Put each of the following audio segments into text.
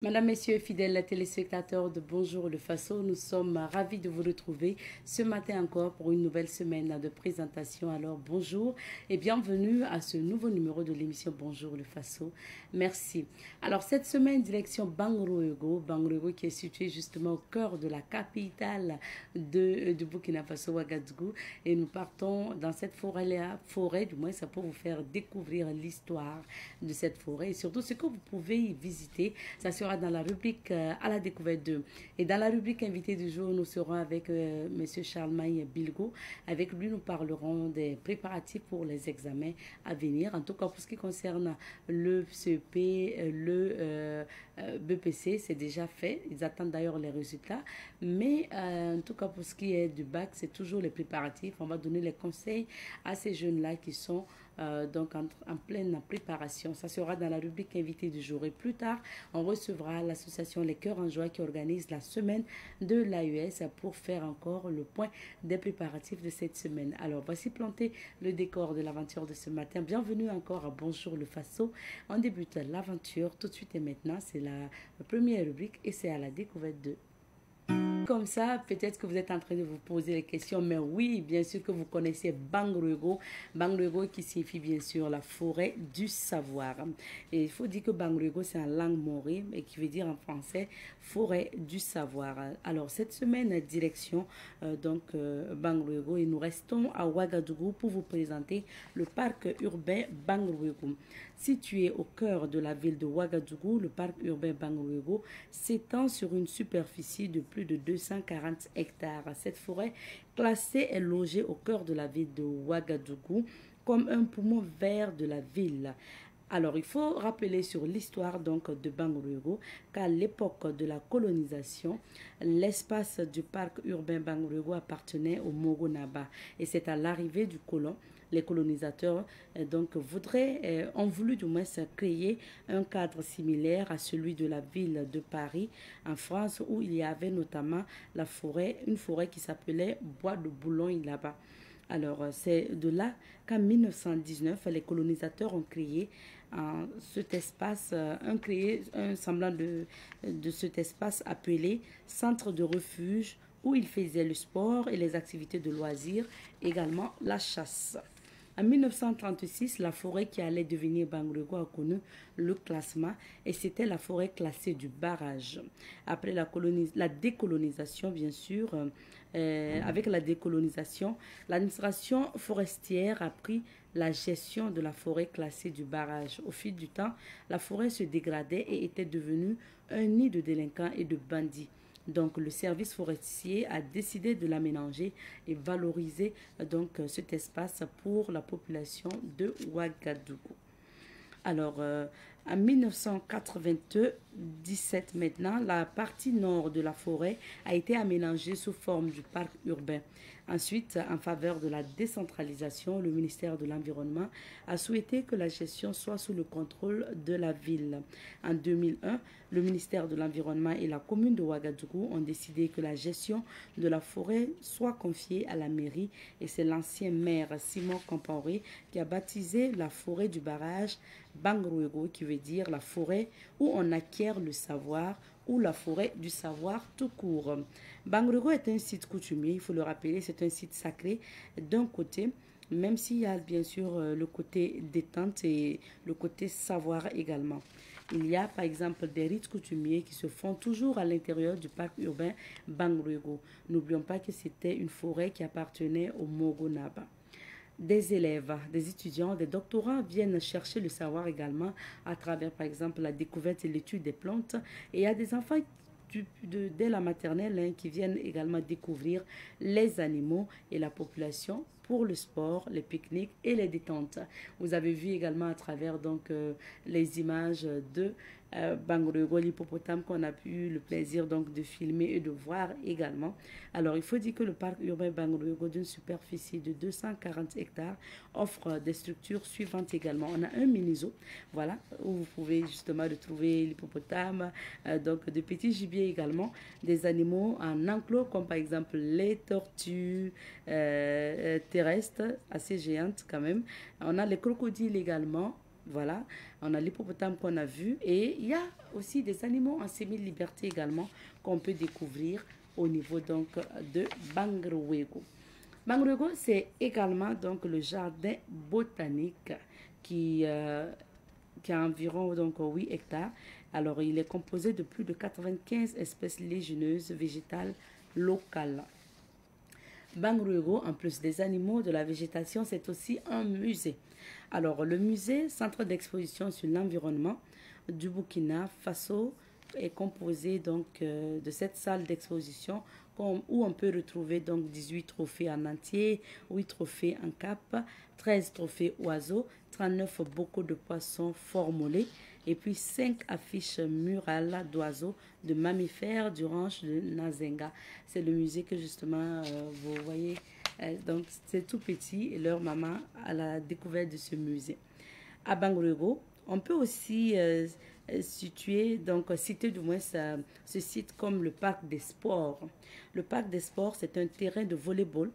Madame, Messieurs, fidèles téléspectateurs de Bonjour le Faso, nous sommes ravis de vous retrouver ce matin encore pour une nouvelle semaine de présentation. Alors bonjour et bienvenue à ce nouveau numéro de l'émission Bonjour le Faso. Merci. Alors cette semaine, direction Bangroego, Bangroego qui est situé justement au cœur de la capitale de Burkina Faso, Ouagadougou. Et nous partons dans cette forêt, du moins ça pour vous faire découvrir l'histoire de cette forêt et surtout ce que vous pouvez y visiter. Ça sera dans la rubrique à la découverte 2. Et dans la rubrique invité du jour, nous serons avec Monsieur Charlemagne Bilgo. Avec lui, nous parlerons des préparatifs pour les examens à venir. En tout cas, pour ce qui concerne le CEP, le BPC, c'est déjà fait. Ils attendent d'ailleurs les résultats. Mais en tout cas, pour ce qui est du bac, c'est toujours les préparatifs. On va donner les conseils à ces jeunes-là qui sont donc en pleine préparation. Ça sera dans la rubrique invité du jour. Et plus tard, on recevra l'association Les Cœurs en Joie qui organise la semaine de l'AES pour faire encore le point des préparatifs de cette semaine. Alors, voici planter le décor de l'aventure de ce matin. Bienvenue encore à Bonjour le Faso. On débute l'aventure tout de suite et maintenant. C'est la première rubrique et c'est à la découverte de... Comme ça, peut-être que vous êtes en train de vous poser les questions, mais oui, bien sûr que vous connaissez Bangroego. Bangroego qui signifie bien sûr la forêt du savoir. Et il faut dire que Bangroego, c'est en langue maori et qui veut dire en français forêt du savoir. Alors, cette semaine, direction Bangroego et nous restons à Ouagadougou pour vous présenter le parc urbain Bangroego. Situé au cœur de la ville de Ouagadougou, le parc urbain Bangroego s'étend sur une superficie de plus de 240 hectares. Cette forêt classée est logée au cœur de la ville de Ouagadougou comme un poumon vert de la ville. Alors, il faut rappeler sur l'histoire donc de Bangroego qu'à l'époque de la colonisation, l'espace du parc urbain Bangroego appartenait au Mogonaba et c'est à l'arrivée du colon les colonisateurs ont voulu du moins créer un cadre similaire à celui de la ville de Paris en France où il y avait notamment une forêt qui s'appelait Bois de Boulogne là-bas. Alors, c'est de là qu'en 1919, les colonisateurs ont créé cet espace, un semblant de cet espace appelé centre de refuge où ils faisaient le sport et les activités de loisirs, également la chasse. En 1936, la forêt qui allait devenir Bangroego a connu le classement et c'était la forêt classée du barrage. Après la décolonisation, bien sûr, avec la décolonisation, l'administration forestière a pris la gestion de la forêt classée du barrage. Au fil du temps, la forêt se dégradait et était devenue un nid de délinquants et de bandits. Donc, le service forestier a décidé de l'aménager et valoriser cet espace pour la population de Ouagadougou. Alors, en 1997 maintenant, la partie nord de la forêt a été aménagée sous forme du parc urbain. Ensuite, en faveur de la décentralisation, le ministère de l'Environnement a souhaité que la gestion soit sous le contrôle de la ville. En 2001, le ministère de l'Environnement et la commune de Ouagadougou ont décidé que la gestion de la forêt soit confiée à la mairie et c'est l'ancien maire Simon Compaoré qui a baptisé la forêt du barrage Bangroego, qui veut dire la forêt où on acquiert le savoir ou la forêt du savoir tout court. Bangroego est un site coutumier, il faut le rappeler, c'est un site sacré d'un côté, même s'il y a bien sûr le côté détente et le côté savoir également. Il y a par exemple des rites coutumiers qui se font toujours à l'intérieur du parc urbain Bangroego. N'oublions pas que c'était une forêt qui appartenait au Mogonaba. Des élèves, des étudiants, des doctorants viennent chercher le savoir également à travers, par exemple, la découverte et l'étude des plantes. Et il y a des enfants dès la maternelle qui viennent également découvrir les animaux et la population pour le sport, les pique-niques et les détentes. Vous avez vu également à travers les images de Bangroego, l'hippopotame qu'on a eu le plaisir de filmer et de voir également. Alors il faut dire que le parc urbain Bangroego d'une superficie de 240 hectares offre des structures suivantes également. On a un mini-zoo, voilà, où vous pouvez justement retrouver l'hippopotame, de petits gibiers également, des animaux en enclos comme par exemple les tortues terrestres, assez géantes quand même. On a les crocodiles également, Voilà, on a l'hippopotame qu'on a vu et il y a aussi des animaux en semi-liberté également qu'on peut découvrir au niveau donc de Bangrouego. Bangrouego, c'est également donc le jardin botanique qui, euh, qui a environ donc 8 hectares. Alors, il est composé de plus de 95 espèces légumineuses végétales locales. Bangrouego, en plus des animaux, de la végétation, c'est aussi un musée. Alors, le musée, centre d'exposition sur l'environnement du Burkina Faso, est composé donc de cette salle d'exposition où on peut retrouver donc 18 trophées en entier, 8 trophées en cap, 13 trophées oiseaux, 39 bocaux de poissons formolés et puis 5 affiches murales d'oiseaux, de mammifères du ranch de Nazenga. C'est le musée que justement vous voyez. Donc c'est tout petit et leur maman à la découverte de ce musée. À Bangrouego, on peut aussi citer du moins ce site comme le parc des sports. Le parc des sports, c'est un terrain de volleyball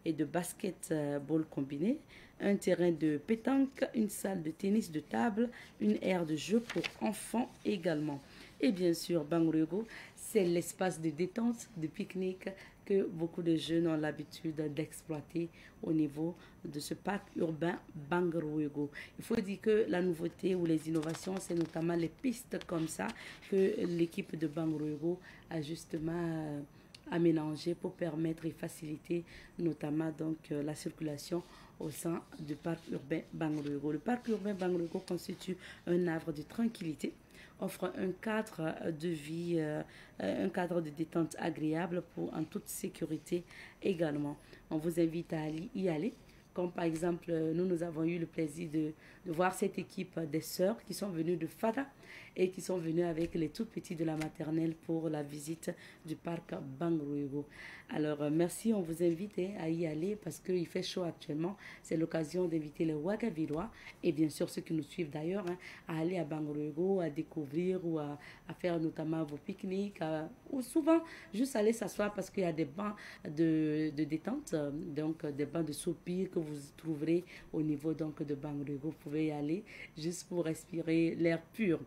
et de basketball combiné, un terrain de pétanque, une salle de tennis de table, une aire de jeu pour enfants également. Et bien sûr, Bangrouego, c'est l'espace de détente, de pique-nique que beaucoup de jeunes ont l'habitude d'exploiter au niveau de ce parc urbain Bangrouego. Il faut dire que la nouveauté ou les innovations, c'est notamment les pistes comme ça que l'équipe de Bangrouego a justement aménagé pour permettre et faciliter notamment donc la circulation au sein du parc urbain Bangrouego. Le parc urbain Bangrouego constitue un havre de tranquillité, offre un cadre de vie, un cadre de détente agréable pour en toute sécurité également. On vous invite à y aller. Comme par exemple, nous avons eu le plaisir de voir cette équipe des sœurs qui sont venues de Fada et qui sont venues avec les tout petits de la maternelle pour la visite du parc Bangrouego. Alors, merci, on vous invite à y aller parce qu'il fait chaud actuellement. C'est l'occasion d'inviter les Ouagavirois et bien sûr ceux qui nous suivent d'ailleurs à aller à Bangrouego, à découvrir ou à faire notamment vos pique-niques ou souvent juste aller s'asseoir parce qu'il y a des bancs de détente, donc des bancs de soupir que vous trouverez au niveau donc de Bangrouego. Vous pouvez y aller juste pour respirer l'air pur.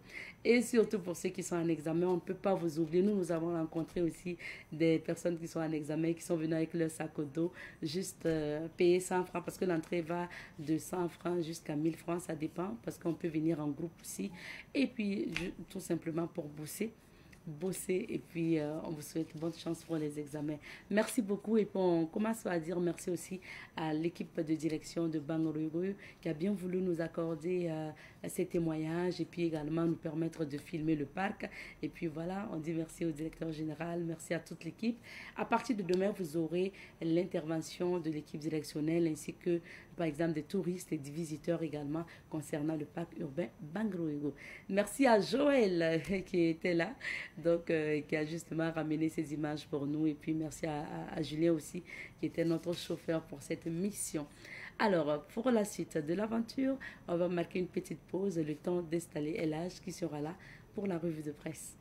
Et surtout pour ceux qui sont en examen, on ne peut pas vous oublier. Nous avons rencontré aussi des personnes qui sont en examen, qui sont venues avec leur sac au dos, juste payer 100 francs parce que l'entrée va de 100 francs jusqu'à 1000 francs, ça dépend parce qu'on peut venir en groupe aussi. Et puis tout simplement pour bosser et puis on vous souhaite bonne chance pour les examens. Merci beaucoup et puis on commence à dire merci aussi à l'équipe de direction de Bangrouego qui a bien voulu nous accorder ces témoignages et puis également nous permettre de filmer le parc. Et puis voilà, on dit merci au directeur général, merci à toute l'équipe. À partir de demain, vous aurez l'intervention de l'équipe directionnelle ainsi que par exemple des touristes et des visiteurs également concernant le parc urbain Bangrouego. Merci à Joël qui était là, donc qui a justement ramené ces images pour nous. Et puis merci à Julien aussi qui était notre chauffeur pour cette mission. Alors, pour la suite de l'aventure, on va marquer une petite pause, le temps d'installer Elage qui sera là pour la revue de presse.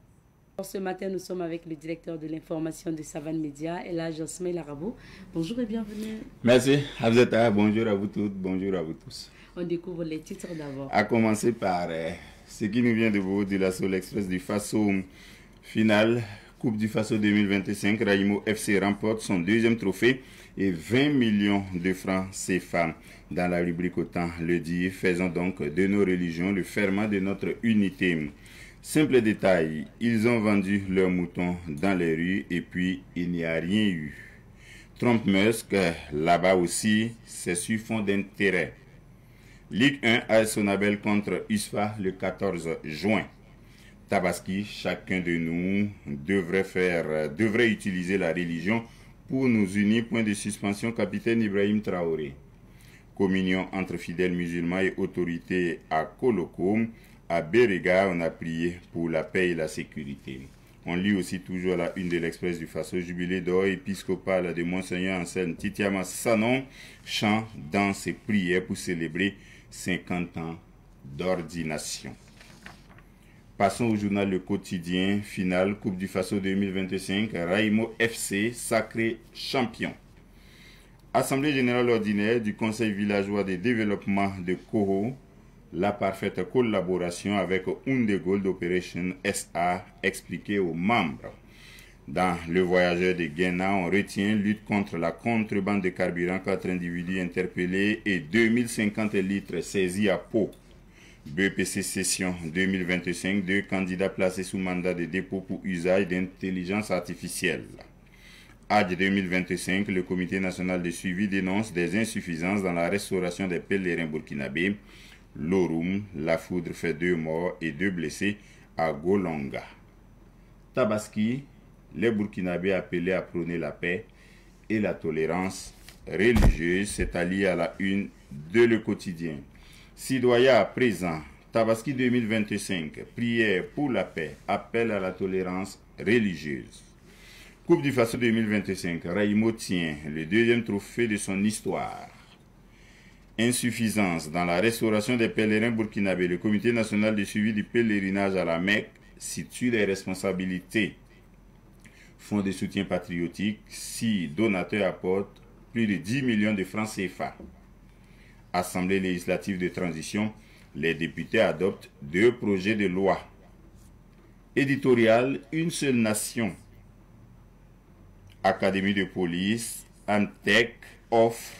Ce matin, nous sommes avec le directeur de l'information de Savane Média, Elage Osmail Arabo. Bonjour et bienvenue. Merci, Abzeta. Bonjour à vous toutes, bonjour à vous tous. On découvre les titres d'abord. À commencer par ce qui nous vient de vous de la Soul Express du Faso finale. Coupe du Faso 2025, Raimo FC remporte son deuxième trophée et 20 millions de francs CFA. Dans la rubrique Autant le dire, faisons donc de nos religions le ferment de notre unité. Simple détail, ils ont vendu leurs moutons dans les rues et puis il n'y a rien eu. Trump Musk, là-bas aussi, c'est sur fond d'intérêt. Ligue 1 a son appel contre USFA le 14 juin. Tabaski, chacun de nous devrait utiliser la religion pour nous unir. Point de suspension, capitaine Ibrahim Traoré. Communion entre fidèles musulmans et autorités à Koloko. À Berega, on a prié pour la paix et la sécurité. On lit aussi toujours à la une de l'Express du Faso, jubilé d'or épiscopal de Monseigneur Anselme Titiama Sanon, chant, danse et prière pour célébrer 50 ans d'ordination. Passons au journal Le Quotidien, finale, Coupe du Faso 2025, Raimo FC, sacré champion. Assemblée générale ordinaire du Conseil villageois de développement de Koro, la parfaite collaboration avec Oundé Gold Operation SA expliquée aux membres. Dans le voyageur de Guéna, on retient lutte contre la contrebande de carburant, 4 individus interpellés et 2050 litres saisis à Pau. BPC session 2025, 2 candidats placés sous mandat de dépôt pour usage d'intelligence artificielle. ADJ 2025, le Comité national de suivi dénonce des insuffisances dans la restauration des pèlerins burkinabés. L'Orum, la foudre fait 2 morts et 2 blessés à Golonga. Tabaski, les Burkinabés appelés à prôner la paix et la tolérance religieuse, c'est allié à la une de Le Quotidien. Citoyens à présent, Tabaski 2025, prière pour la paix, appel à la tolérance religieuse. Coupe du Faso 2025, Raïmo tient le 2e trophée de son histoire. Insuffisance dans la restauration des pèlerins burkinabés. Le Comité national de suivi du pèlerinage à la Mecque situe les responsabilités. Fonds de soutien patriotique, 6 donateurs apportent plus de 10 millions de francs CFA. Assemblée législative de transition, les députés adoptent 2 projets de loi. Éditorial, une seule nation. Académie de police, Antec offre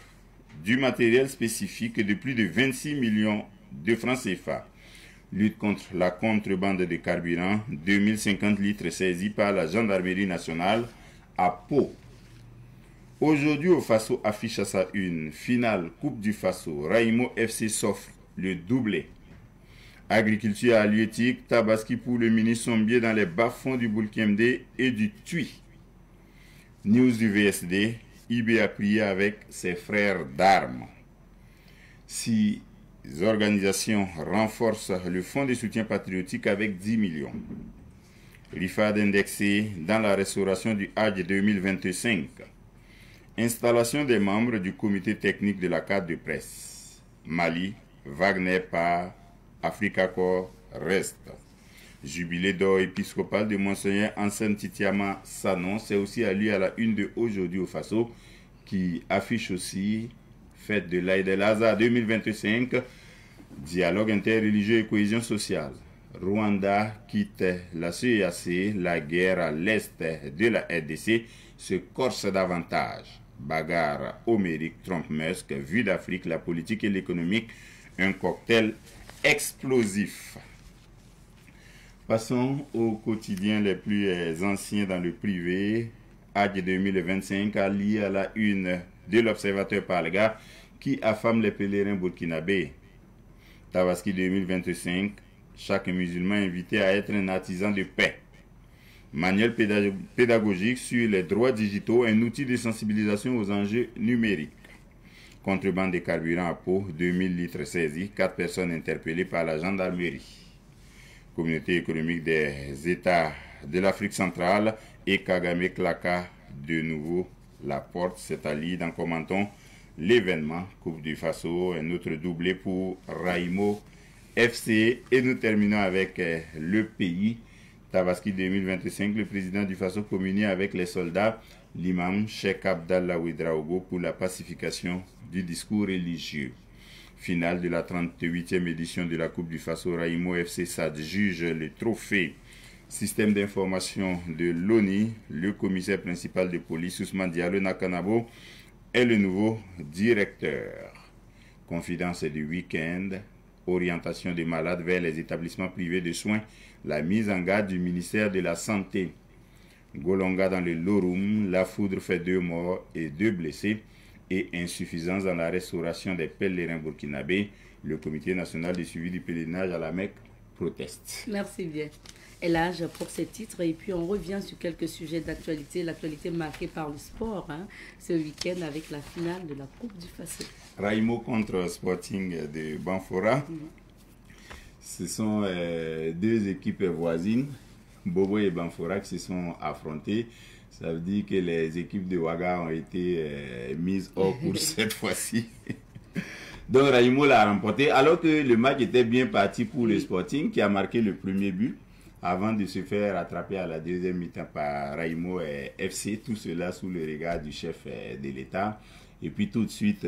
du matériel spécifique de plus de 26 millions de francs CFA. Lutte contre la contrebande de carburant, 2050 litres saisis par la gendarmerie nationale à Pau. Aujourd'hui, au Faso affiche à sa une, finale Coupe du Faso, Raïmo FC s'offre le doublé. Agriculture halieutique, Tabaski pour le ministre Sombier dans les bas-fonds du Boulkemde et du Tui. News du VSD, IB a prié avec ses frères d'armes. Si les organisations renforcent le fonds de soutien patriotique avec 10 millions. Rifad indexé dans la restauration du Hadj 2025. Installation des membres du comité technique de la carte de presse. Mali, Wagner par Africa Corps reste. Jubilé d'or épiscopal de Monseigneur Anselme Titiama s'annonce. C'est aussi à lui à la une de Aujourd'hui au Faso qui affiche aussi fête de l'Aïd el-Azha 2025, dialogue interreligieux et cohésion sociale. Rwanda quitte la CEAC, la guerre à l'est de la RDC se corse davantage. Bagarre homérique Trump-Musk, vue d'Afrique, la politique et l'économique, un cocktail explosif. Passons aux quotidiens les plus anciens dans le privé. AD 2025 allié à la une de l'Observateur Palga qui affame les pèlerins burkinabés. Tabaski 2025, chaque musulman invité à être un artisan de paix. Manuel pédagogique sur les droits digitaux, un outil de sensibilisation aux enjeux numériques. Contrebande de carburant à Pau, 2000 litres saisis, 4 personnes interpellées par la gendarmerie. Communauté économique des États de l'Afrique centrale et Kagame claqua de nouveau la porte, c'est allié dans commentant l'événement Coupe du Faso, un autre doublé pour Raïmo FC. Et nous terminons avec le pays. Tabaski 2025, le président du Faso communie avec les soldats, l'imam Cheikh Abdallah Ouedraogo pour la pacification du discours religieux. Finale de la 38e édition de la Coupe du Faso, Raïmo FC s'adjuge le trophée. Système d'information de l'ONI, le commissaire principal de police Ousmane Diallo Nakanabo est le nouveau directeur. Confidence du week-end, orientation des malades vers les établissements privés de soins, la mise en garde du ministère de la Santé. Golonga dans le Lorum, la foudre fait 2 morts et 2 blessés et insuffisance dans la restauration des pèlerins burkinabés. Le Comité national de suivi du pèlerinage à la Mecque proteste. Merci bien. Elhadj pour ces titres et puis on revient sur quelques sujets d'actualité, l'actualité marquée par le sport ce week-end avec la finale de la Coupe du Faso. Raïmo contre Sporting de Banfora. Ce sont 2 équipes voisines, Bobo et Banfora, qui se sont affrontées. Ça veut dire que les équipes de Ouaga ont été mises hors course cette fois-ci. Donc Raïmo l'a remporté alors que le match était bien parti pour le Sporting qui a marqué le premier but avant de se faire attraper à la deuxième mi-temps par Raïmo FC. Tout cela sous le regard du chef de l'État. Et puis tout de suite,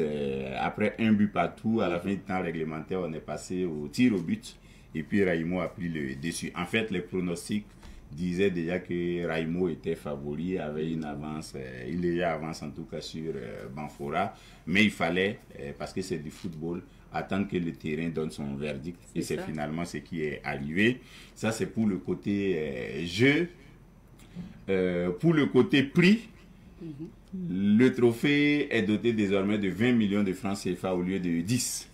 après un but partout, à la fin du temps réglementaire, on est passé au tir au but. Et puis Raimo a pris le dessus. En fait, les pronostics disaient déjà que Raimo était favori, avait une avance, il est avance en tout cas sur Banfora. Mais il fallait, parce que c'est du football, attendre que le terrain donne son verdict. Et c'est finalement ce qui est arrivé. Ça, c'est pour le côté jeu. Pour le côté prix, le trophée est doté désormais de 20 millions de francs CFA au lieu de 10.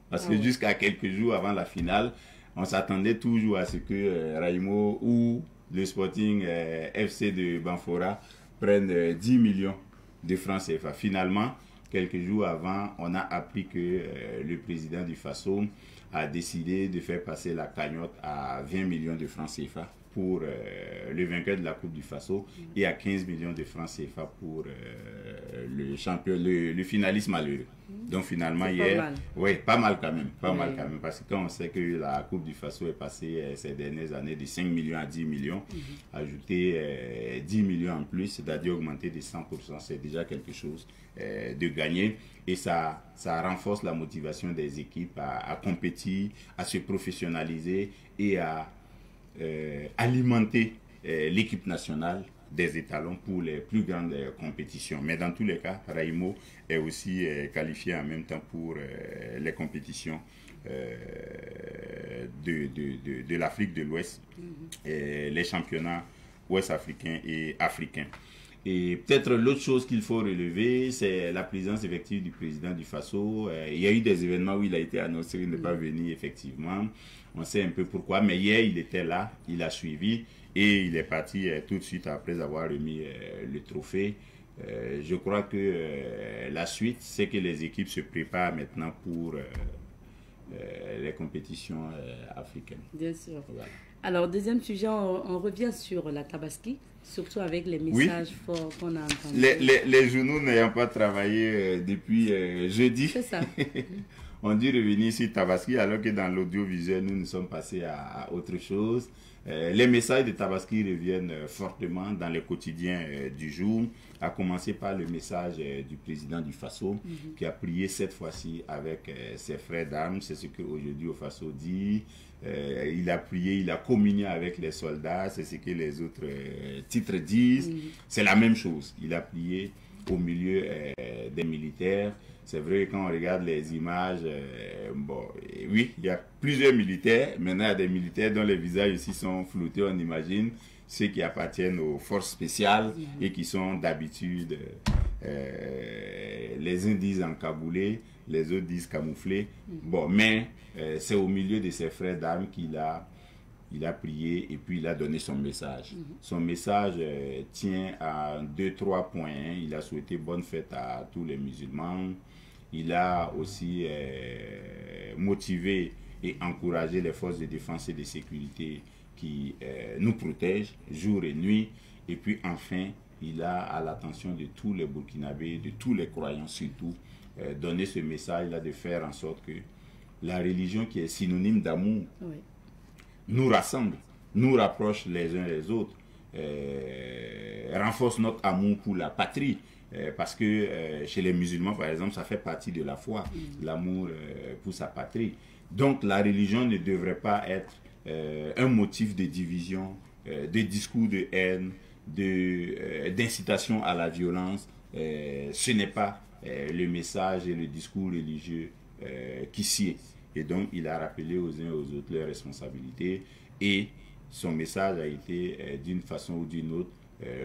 Parce que jusqu'à quelques jours avant la finale, on s'attendait toujours à ce que Raimo ou le Sporting FC de Banfora prennent 10 millions de francs CFA. Finalement, quelques jours avant, on a appris que le président du FASO a décidé de faire passer la cagnotte à 20 millions de francs CFA pour le vainqueur de la Coupe du FASO et à 15 millions de francs CFA pour le champion, le finaliste malheureux. Donc finalement hier, oui, pas mal quand même, mal quand même, parce que quand on sait que la Coupe du FASO est passée ces dernières années de 5 millions à 10 millions, ajouter 10 millions en plus, c'est-à-dire augmenter de 100%, c'est déjà quelque chose de gagner et ça renforce la motivation des équipes à compétir, à se professionnaliser et à alimenter l'équipe nationale des étalons pour les plus grandes compétitions. Mais dans tous les cas, Raimo est aussi qualifié en même temps pour les compétitions de l'Afrique de l'Ouest, les championnats ouest-africains et africains. Et peut-être l'autre chose qu'il faut relever, c'est la présence effective du président du FASO. Il y a eu des événements où il a été annoncé qu'il n'est pas venu effectivement. On sait un peu pourquoi, mais hier il était là, il a suivi et il est parti tout de suite après avoir remis le trophée. Je crois que la suite, c'est que les équipes se préparent maintenant pour les compétitions africaines. Bien sûr. Voilà. Alors, deuxième sujet, on revient sur la Tabaski, surtout avec les messages forts qu'on a entendus. Les journaux n'ayant pas travaillé depuis jeudi. C'est ça. On dit revenir sur Tabaski alors que dans l'audiovisuel, nous sommes passés à autre chose. Les messages de Tabaski reviennent fortement dans les quotidiens du jour, à commencer par le message du président du FASO qui a prié cette fois-ci avec ses frères d'armes. C'est ce qu'aujourd'hui au FASO dit. Il a prié, il a communié avec les soldats, c'est ce que les autres titres disent. C'est la même chose. Il a prié au milieu des militaires. C'est vrai que quand on regarde les images, oui, il y a plusieurs militaires. Maintenant, il y a des militaires dont les visages ici sont floutés, on imagine. Ceux qui appartiennent aux forces spéciales et qui sont d'habitude, les uns disent encaboulés, les autres disent camouflés. Mais c'est au milieu de ses frères d'armes qu'il a prié et puis il a donné son message. Son message tient à 2-3 points. Il a souhaité bonne fête à tous les musulmans. Il a aussi motivé et encouragé les forces de défense et de sécurité qui nous protègent jour et nuit. Et puis enfin, il a à l'attention de tous les Burkinabés, de tous les croyants surtout, donné ce message-là de faire en sorte que la religion qui est synonyme d'amour nous rassemble, nous rapproche les uns les autres, renforce notre amour pour la patrie. Parce que chez les musulmans, par exemple, ça fait partie de la foi, l'amour pour sa patrie. Donc la religion ne devrait pas être un motif de division, de discours de haine, d'incitation à la violence. Ce n'est pas le message et le discours religieux qui sied. Et donc il a rappelé aux uns et aux autres leurs responsabilités et son message a été d'une façon ou d'une autre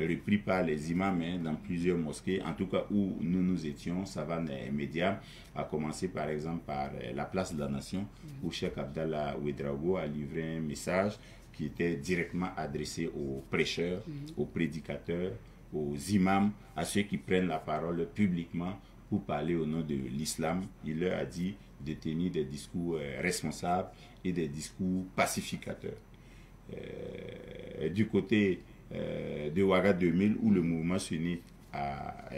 repris par les imams dans plusieurs mosquées, en tout cas où nous étions, Savane Média, a commencé par exemple par la place de la Nation, où Cheikh Abdallah Ouedraogo a livré un message qui était directement adressé aux prêcheurs, aux prédicateurs, aux imams, à ceux qui prennent la parole publiquement pour parler au nom de l'islam. Il leur a dit de tenir des discours responsables et des discours pacificateurs. Du côté de Ouaga 2000, où le mouvement sunnite a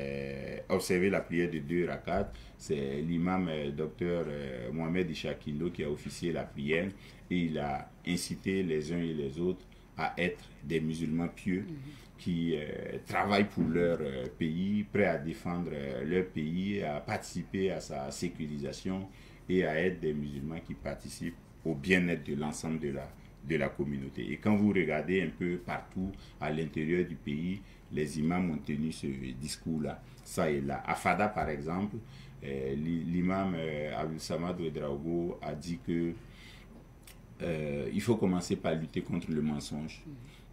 observé la prière de 2 rakats, c'est l'imam docteur Mohamed Ishakilo qui a officié la prière et il a incité les uns et les autres à être des musulmans pieux qui travaillent pour leur pays, prêts à défendre leur pays, à participer à sa sécurisation et à être des musulmans qui participent au bien-être de l'ensemble de la communauté. Et quand vous regardez un peu partout à l'intérieur du pays, les imams ont tenu ce discours-là, ça et là. À Fada, par exemple, l'imam Abdul Samad Ouedraogo a dit que il faut commencer par lutter contre le mensonge.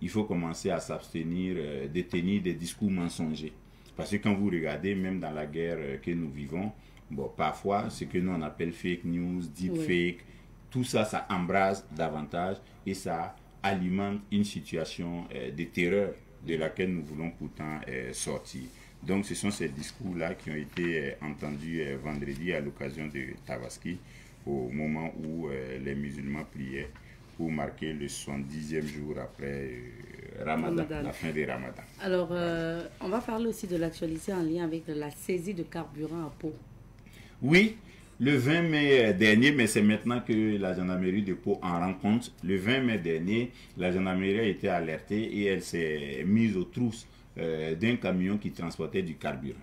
Il faut commencer à s'abstenir de tenir des discours mensongers. Parce que quand vous regardez, même dans la guerre que nous vivons, bon, parfois, ce que nous on appelle fake news, deepfake, tout ça, ça embrase davantage et ça alimente une situation de terreur de laquelle nous voulons pourtant sortir. Donc, ce sont ces discours-là qui ont été entendus vendredi à l'occasion de Tabaski, au moment où les musulmans priaient pour marquer le 70e jour après Ramadan, la fin des Ramadan. Alors, on va parler aussi de l'actualité en lien avec la saisie de carburant à Pau. Oui, le 20 mai dernier, mais c'est maintenant que la gendarmerie de Pau en rend compte. Le 20 mai dernier, la gendarmerie a été alertée et elle s'est mise aux trousses d'un camion qui transportait du carburant.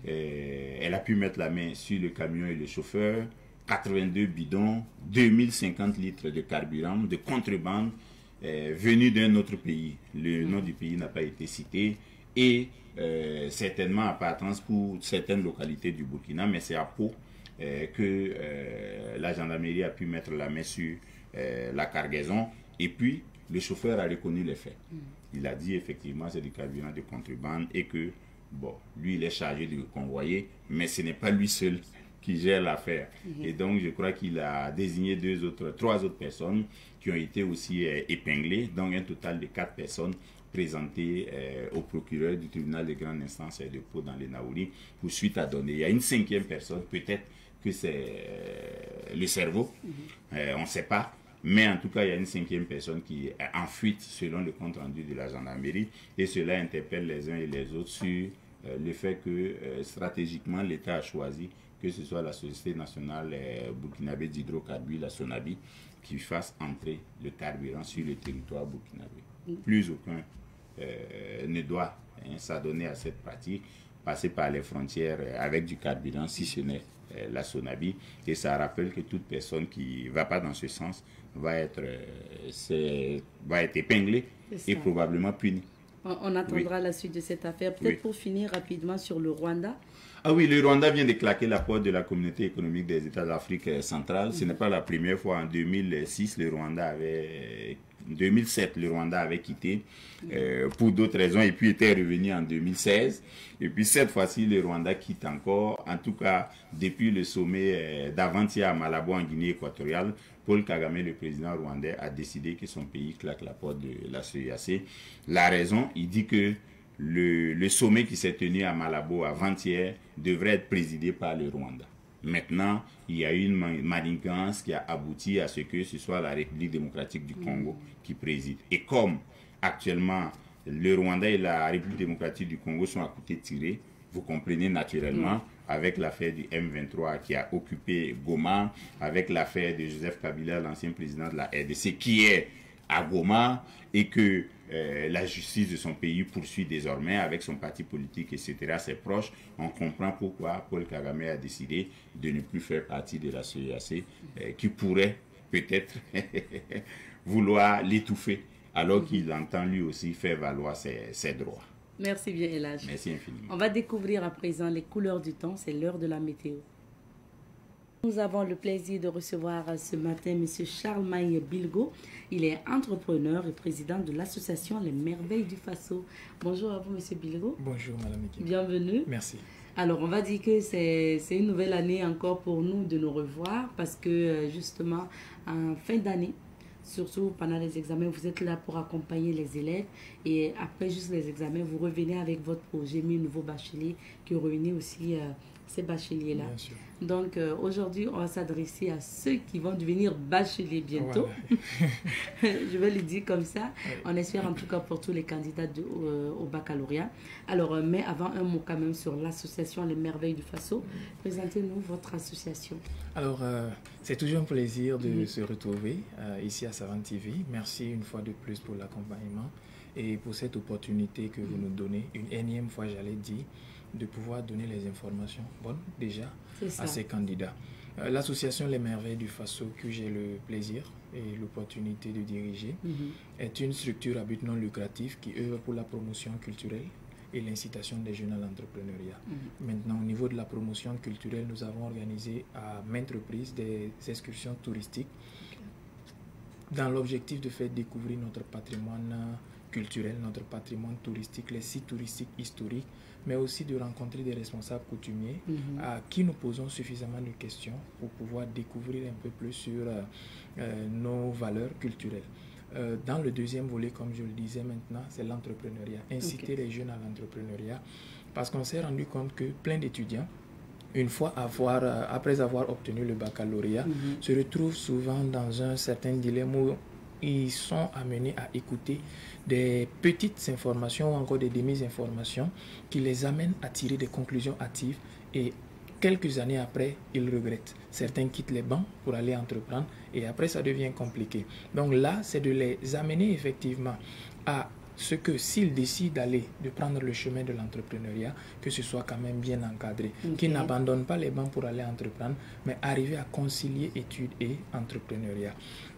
Elle a pu mettre la main sur le camion et le chauffeur. 82 bidons, 2050 litres de carburant, de contrebande, venus d'un autre pays. Le nom du pays n'a pas été cité et certainement appartenance pour certaines localités du Burkina, mais c'est à Pau que la gendarmerie a pu mettre la main sur la cargaison et puis le chauffeur a reconnu les faits. Il a dit effectivement c'est du carburant de contrebande et que bon, lui il est chargé de convoyer, mais ce n'est pas lui seul qui gère l'affaire. Et donc, je crois qu'il a désigné trois autres personnes qui ont été aussi épinglées, donc un total de 4 personnes présentées au procureur du tribunal de grande instance de Pau dans les Naouri pour suite à donner. Il y a une 5e personne, peut-être que c'est le cerveau, on ne sait pas, mais en tout cas, il y a une 5e personne qui est en fuite selon le compte rendu de la gendarmerie et cela interpelle les uns et les autres sur le fait que stratégiquement, l'État a choisi que ce soit la Société nationale burkinabé d'hydrocarbures, la SONABI, qui fasse entrer le carburant sur le territoire burkinabé. Plus aucun ne doit s'adonner à cette pratique, passer par les frontières avec du carburant, si ce n'est la SONABI. Et ça rappelle que toute personne qui ne va pas dans ce sens va être épinglée et probablement punie. On attendra la suite de cette affaire. Peut-être pour finir rapidement sur le Rwanda. Ah oui, le Rwanda vient de claquer la porte de la communauté économique des États d'Afrique centrale. Ce n'est pas la première fois. En 2007, le Rwanda avait quitté pour d'autres raisons et puis était revenu en 2016. Et puis cette fois-ci, le Rwanda quitte encore. En tout cas, depuis le sommet d'avant-hier à Malabo en Guinée équatoriale, Paul Kagame, le président rwandais, a décidé que son pays claque la porte de la CEEAC. La raison, il dit que le sommet qui s'est tenu à Malabo avant-hier devrait être présidé par le Rwanda. Maintenant, il y a eu une manigance qui a abouti à ce que ce soit la République démocratique du Congo qui préside. Et comme actuellement le Rwanda et la République démocratique du Congo sont à côté tirés, vous comprenez naturellement, avec l'affaire du M23 qui a occupé Goma, avec l'affaire de Joseph Kabila, l'ancien président de la RDC, qui est à Goma, et que la justice de son pays poursuit désormais avec son parti politique, etc., ses proches, on comprend pourquoi Paul Kagame a décidé de ne plus faire partie de la CEEAC, qui pourrait peut-être vouloir l'étouffer, alors qu'il entend lui aussi faire valoir ses droits. Merci bien, Elhadj. Merci infiniment. On va découvrir à présent les couleurs du temps, c'est l'heure de la météo. Nous avons le plaisir de recevoir ce matin M. Charles-Maï Bilgo. Il est entrepreneur et président de l'association Les Merveilles du Faso. Bonjour à vous, M. Bilgo. Bonjour, Madame Eki. Bienvenue. Merci. Alors, on va dire que c'est une nouvelle année encore pour nous de nous revoir parce que justement, en fin d'année, surtout pendant les examens, vous êtes là pour accompagner les élèves et après juste les examens, vous revenez avec votre projet Mes Nouveaux Bacheliers qui réunit aussi ces bacheliers-là. Bien sûr. Donc aujourd'hui, on va s'adresser à ceux qui vont devenir bacheliers bientôt. Voilà. Je vais le dire comme ça. Oui. On espère en tout cas pour tous les candidats au baccalauréat. Alors, mais avant, un mot quand même sur l'association Les Merveilles du Faso. Présentez-nous votre association. Alors, c'est toujours un plaisir de se retrouver ici à Savane TV. Merci une fois de plus pour l'accompagnement et pour cette opportunité que vous nous donnez, une énième fois, j'allais dire, de pouvoir donner les informations bonnes déjà à ces candidats. L'association Les Merveilles du Faso, que j'ai le plaisir et l'opportunité de diriger, est une structure à but non lucratif qui œuvre pour la promotion culturelle et l'incitation des jeunes à l'entrepreneuriat. Maintenant, au niveau de la promotion culturelle, nous avons organisé à maintes reprises des excursions touristiques dans l'objectif de faire découvrir notre patrimoine culturel, notre patrimoine touristique, les sites touristiques historiques, mais aussi de rencontrer des responsables coutumiers à qui nous posons suffisamment de questions pour pouvoir découvrir un peu plus sur nos valeurs culturelles. Dans le deuxième volet, comme je le disais maintenant, c'est l'entrepreneuriat. Inciter les jeunes à l'entrepreneuriat, parce qu'on s'est rendu compte que plein d'étudiants, une fois après avoir obtenu le baccalauréat, se retrouvent souvent dans un certain dilemme où ils sont amenés à écouter des petites informations ou encore des demi-informations qui les amènent à tirer des conclusions hâtives et quelques années après, ils regrettent. Certains quittent les bancs pour aller entreprendre et après, ça devient compliqué. Donc là, c'est de les amener effectivement à ce que s'ils décident de prendre le chemin de l'entrepreneuriat, que ce soit quand même bien encadré, qu'ils n'abandonnent pas les bancs pour aller entreprendre, mais arriver à concilier études et entrepreneuriat.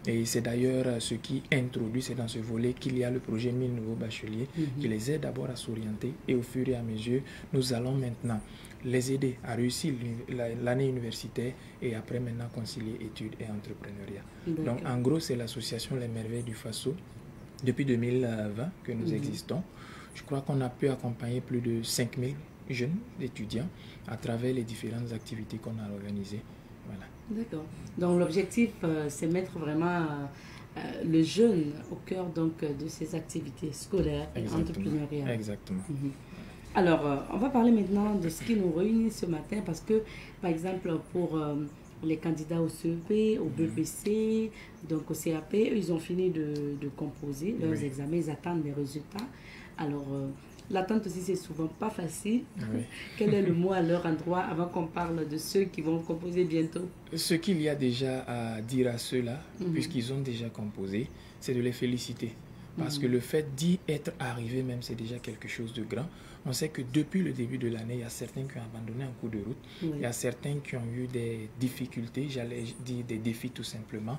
Et c'est d'ailleurs ce qui introduit, c'est dans ce volet qu'il y a le projet 1000 nouveaux bacheliers qui les aide d'abord à s'orienter et au fur et à mesure, nous allons maintenant les aider à réussir l'année universitaire et après maintenant concilier études et entrepreneuriat. Donc en gros, c'est l'association Les Merveilles du Faso. Depuis 2020 que nous existons, je crois qu'on a pu accompagner plus de 5000 jeunes étudiants à travers les différentes activités qu'on a organisées. Voilà. D'accord. Donc l'objectif, c'est mettre vraiment le jeune au cœur donc, de ces activités scolaires et entrepreneuriales. Exactement. Alors, on va parler maintenant de ce qui nous réunit ce matin parce que, par exemple, pour les candidats au CEP, au BPC, donc au CAP, eux, ils ont fini de composer leurs examens, ils attendent les résultats. Alors, l'attente aussi, c'est souvent pas facile. Quel est le mot à leur endroit avant qu'on parle de ceux qui vont composer bientôt? Ce qu'il y a déjà à dire à ceux-là, puisqu'ils ont déjà composé, c'est de les féliciter. Parce que le fait d'y être arrivé même, c'est déjà quelque chose de grand. On sait que depuis le début de l'année, il y a certains qui ont abandonné en cours de route. Il y a certains qui ont eu des difficultés, j'allais dire des défis tout simplement,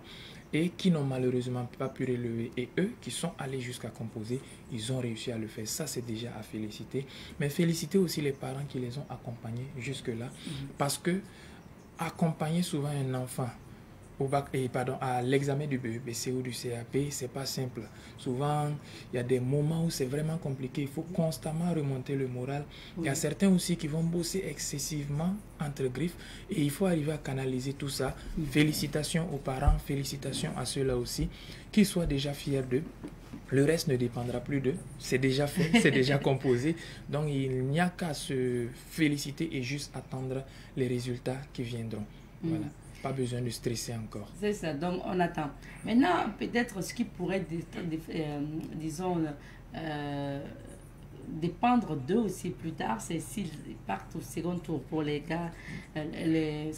et qui n'ont malheureusement pas pu relever. Et eux qui sont allés jusqu'à composer, ils ont réussi à le faire. Ça, c'est déjà à féliciter. Mais féliciter aussi les parents qui les ont accompagnés jusque-là. Parce que accompagner souvent un enfant à l'examen du BEPC ou du CAP, c'est pas simple. Souvent, il y a des moments où c'est vraiment compliqué. Il faut constamment remonter le moral. Il y a certains aussi qui vont bosser excessivement entre griffes et il faut arriver à canaliser tout ça. Félicitations aux parents, félicitations à ceux-là aussi, qu'ils soient déjà fiers d'eux. Le reste ne dépendra plus d'eux. C'est déjà fait, c'est déjà composé. Donc, il n'y a qu'à se féliciter et juste attendre les résultats qui viendront. Voilà. Pas besoin de stresser encore. C'est ça, donc on attend. Maintenant, peut-être ce qui pourrait, dépendre d'eux aussi plus tard, c'est s'ils partent au second tour pour les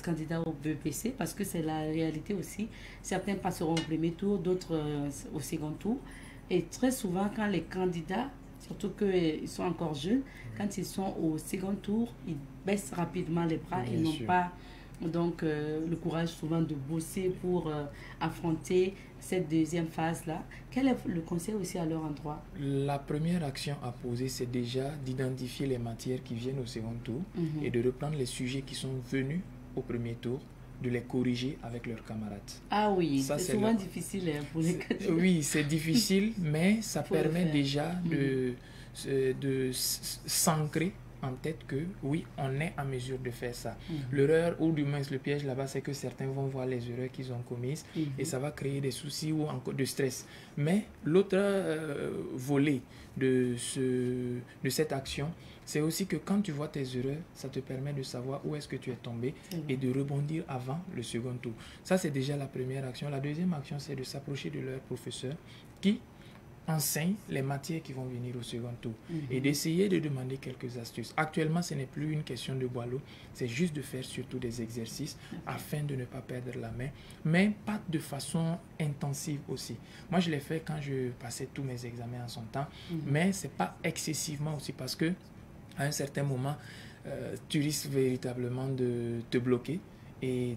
candidats au BEPC, parce que c'est la réalité aussi. Certains passeront au premier tour, d'autres au second tour. Et très souvent, quand les candidats, surtout qu'ils sont encore jeunes, quand ils sont au second tour, ils baissent rapidement les bras et n'ont pas... Donc, le courage souvent de bosser pour affronter cette deuxième phase-là. Quel est le conseil aussi à leur endroit? La première action à poser, c'est déjà d'identifier les matières qui viennent au second tour et de reprendre les sujets qui sont venus au premier tour, de les corriger avec leurs camarades. Ah oui, c'est souvent difficile pour les candidats. Oui, c'est difficile, mais ça permet déjà de s'ancrer en tête que oui, on est en mesure de faire ça. L'erreur, ou du moins le piège là-bas, c'est que certains vont voir les erreurs qu'ils ont commises et ça va créer des soucis ou encore de stress. Mais l'autre volet de cette action, c'est aussi que quand tu vois tes erreurs, ça te permet de savoir où est-ce que tu es tombé et de rebondir avant le second tour. Ça, c'est déjà la première action. La deuxième action, c'est de s'approcher de leur professeur qui enseigne les matières qui vont venir au second tour et d'essayer de demander quelques astuces. Actuellement, ce n'est plus une question de boileau, c'est juste de faire surtout des exercices afin de ne pas perdre la main, mais pas de façon intensive aussi. Moi, je l'ai fait quand je passais tous mes examens en son temps, mais ce n'est pas excessivement aussi parce que à un certain moment, tu risques véritablement de te bloquer et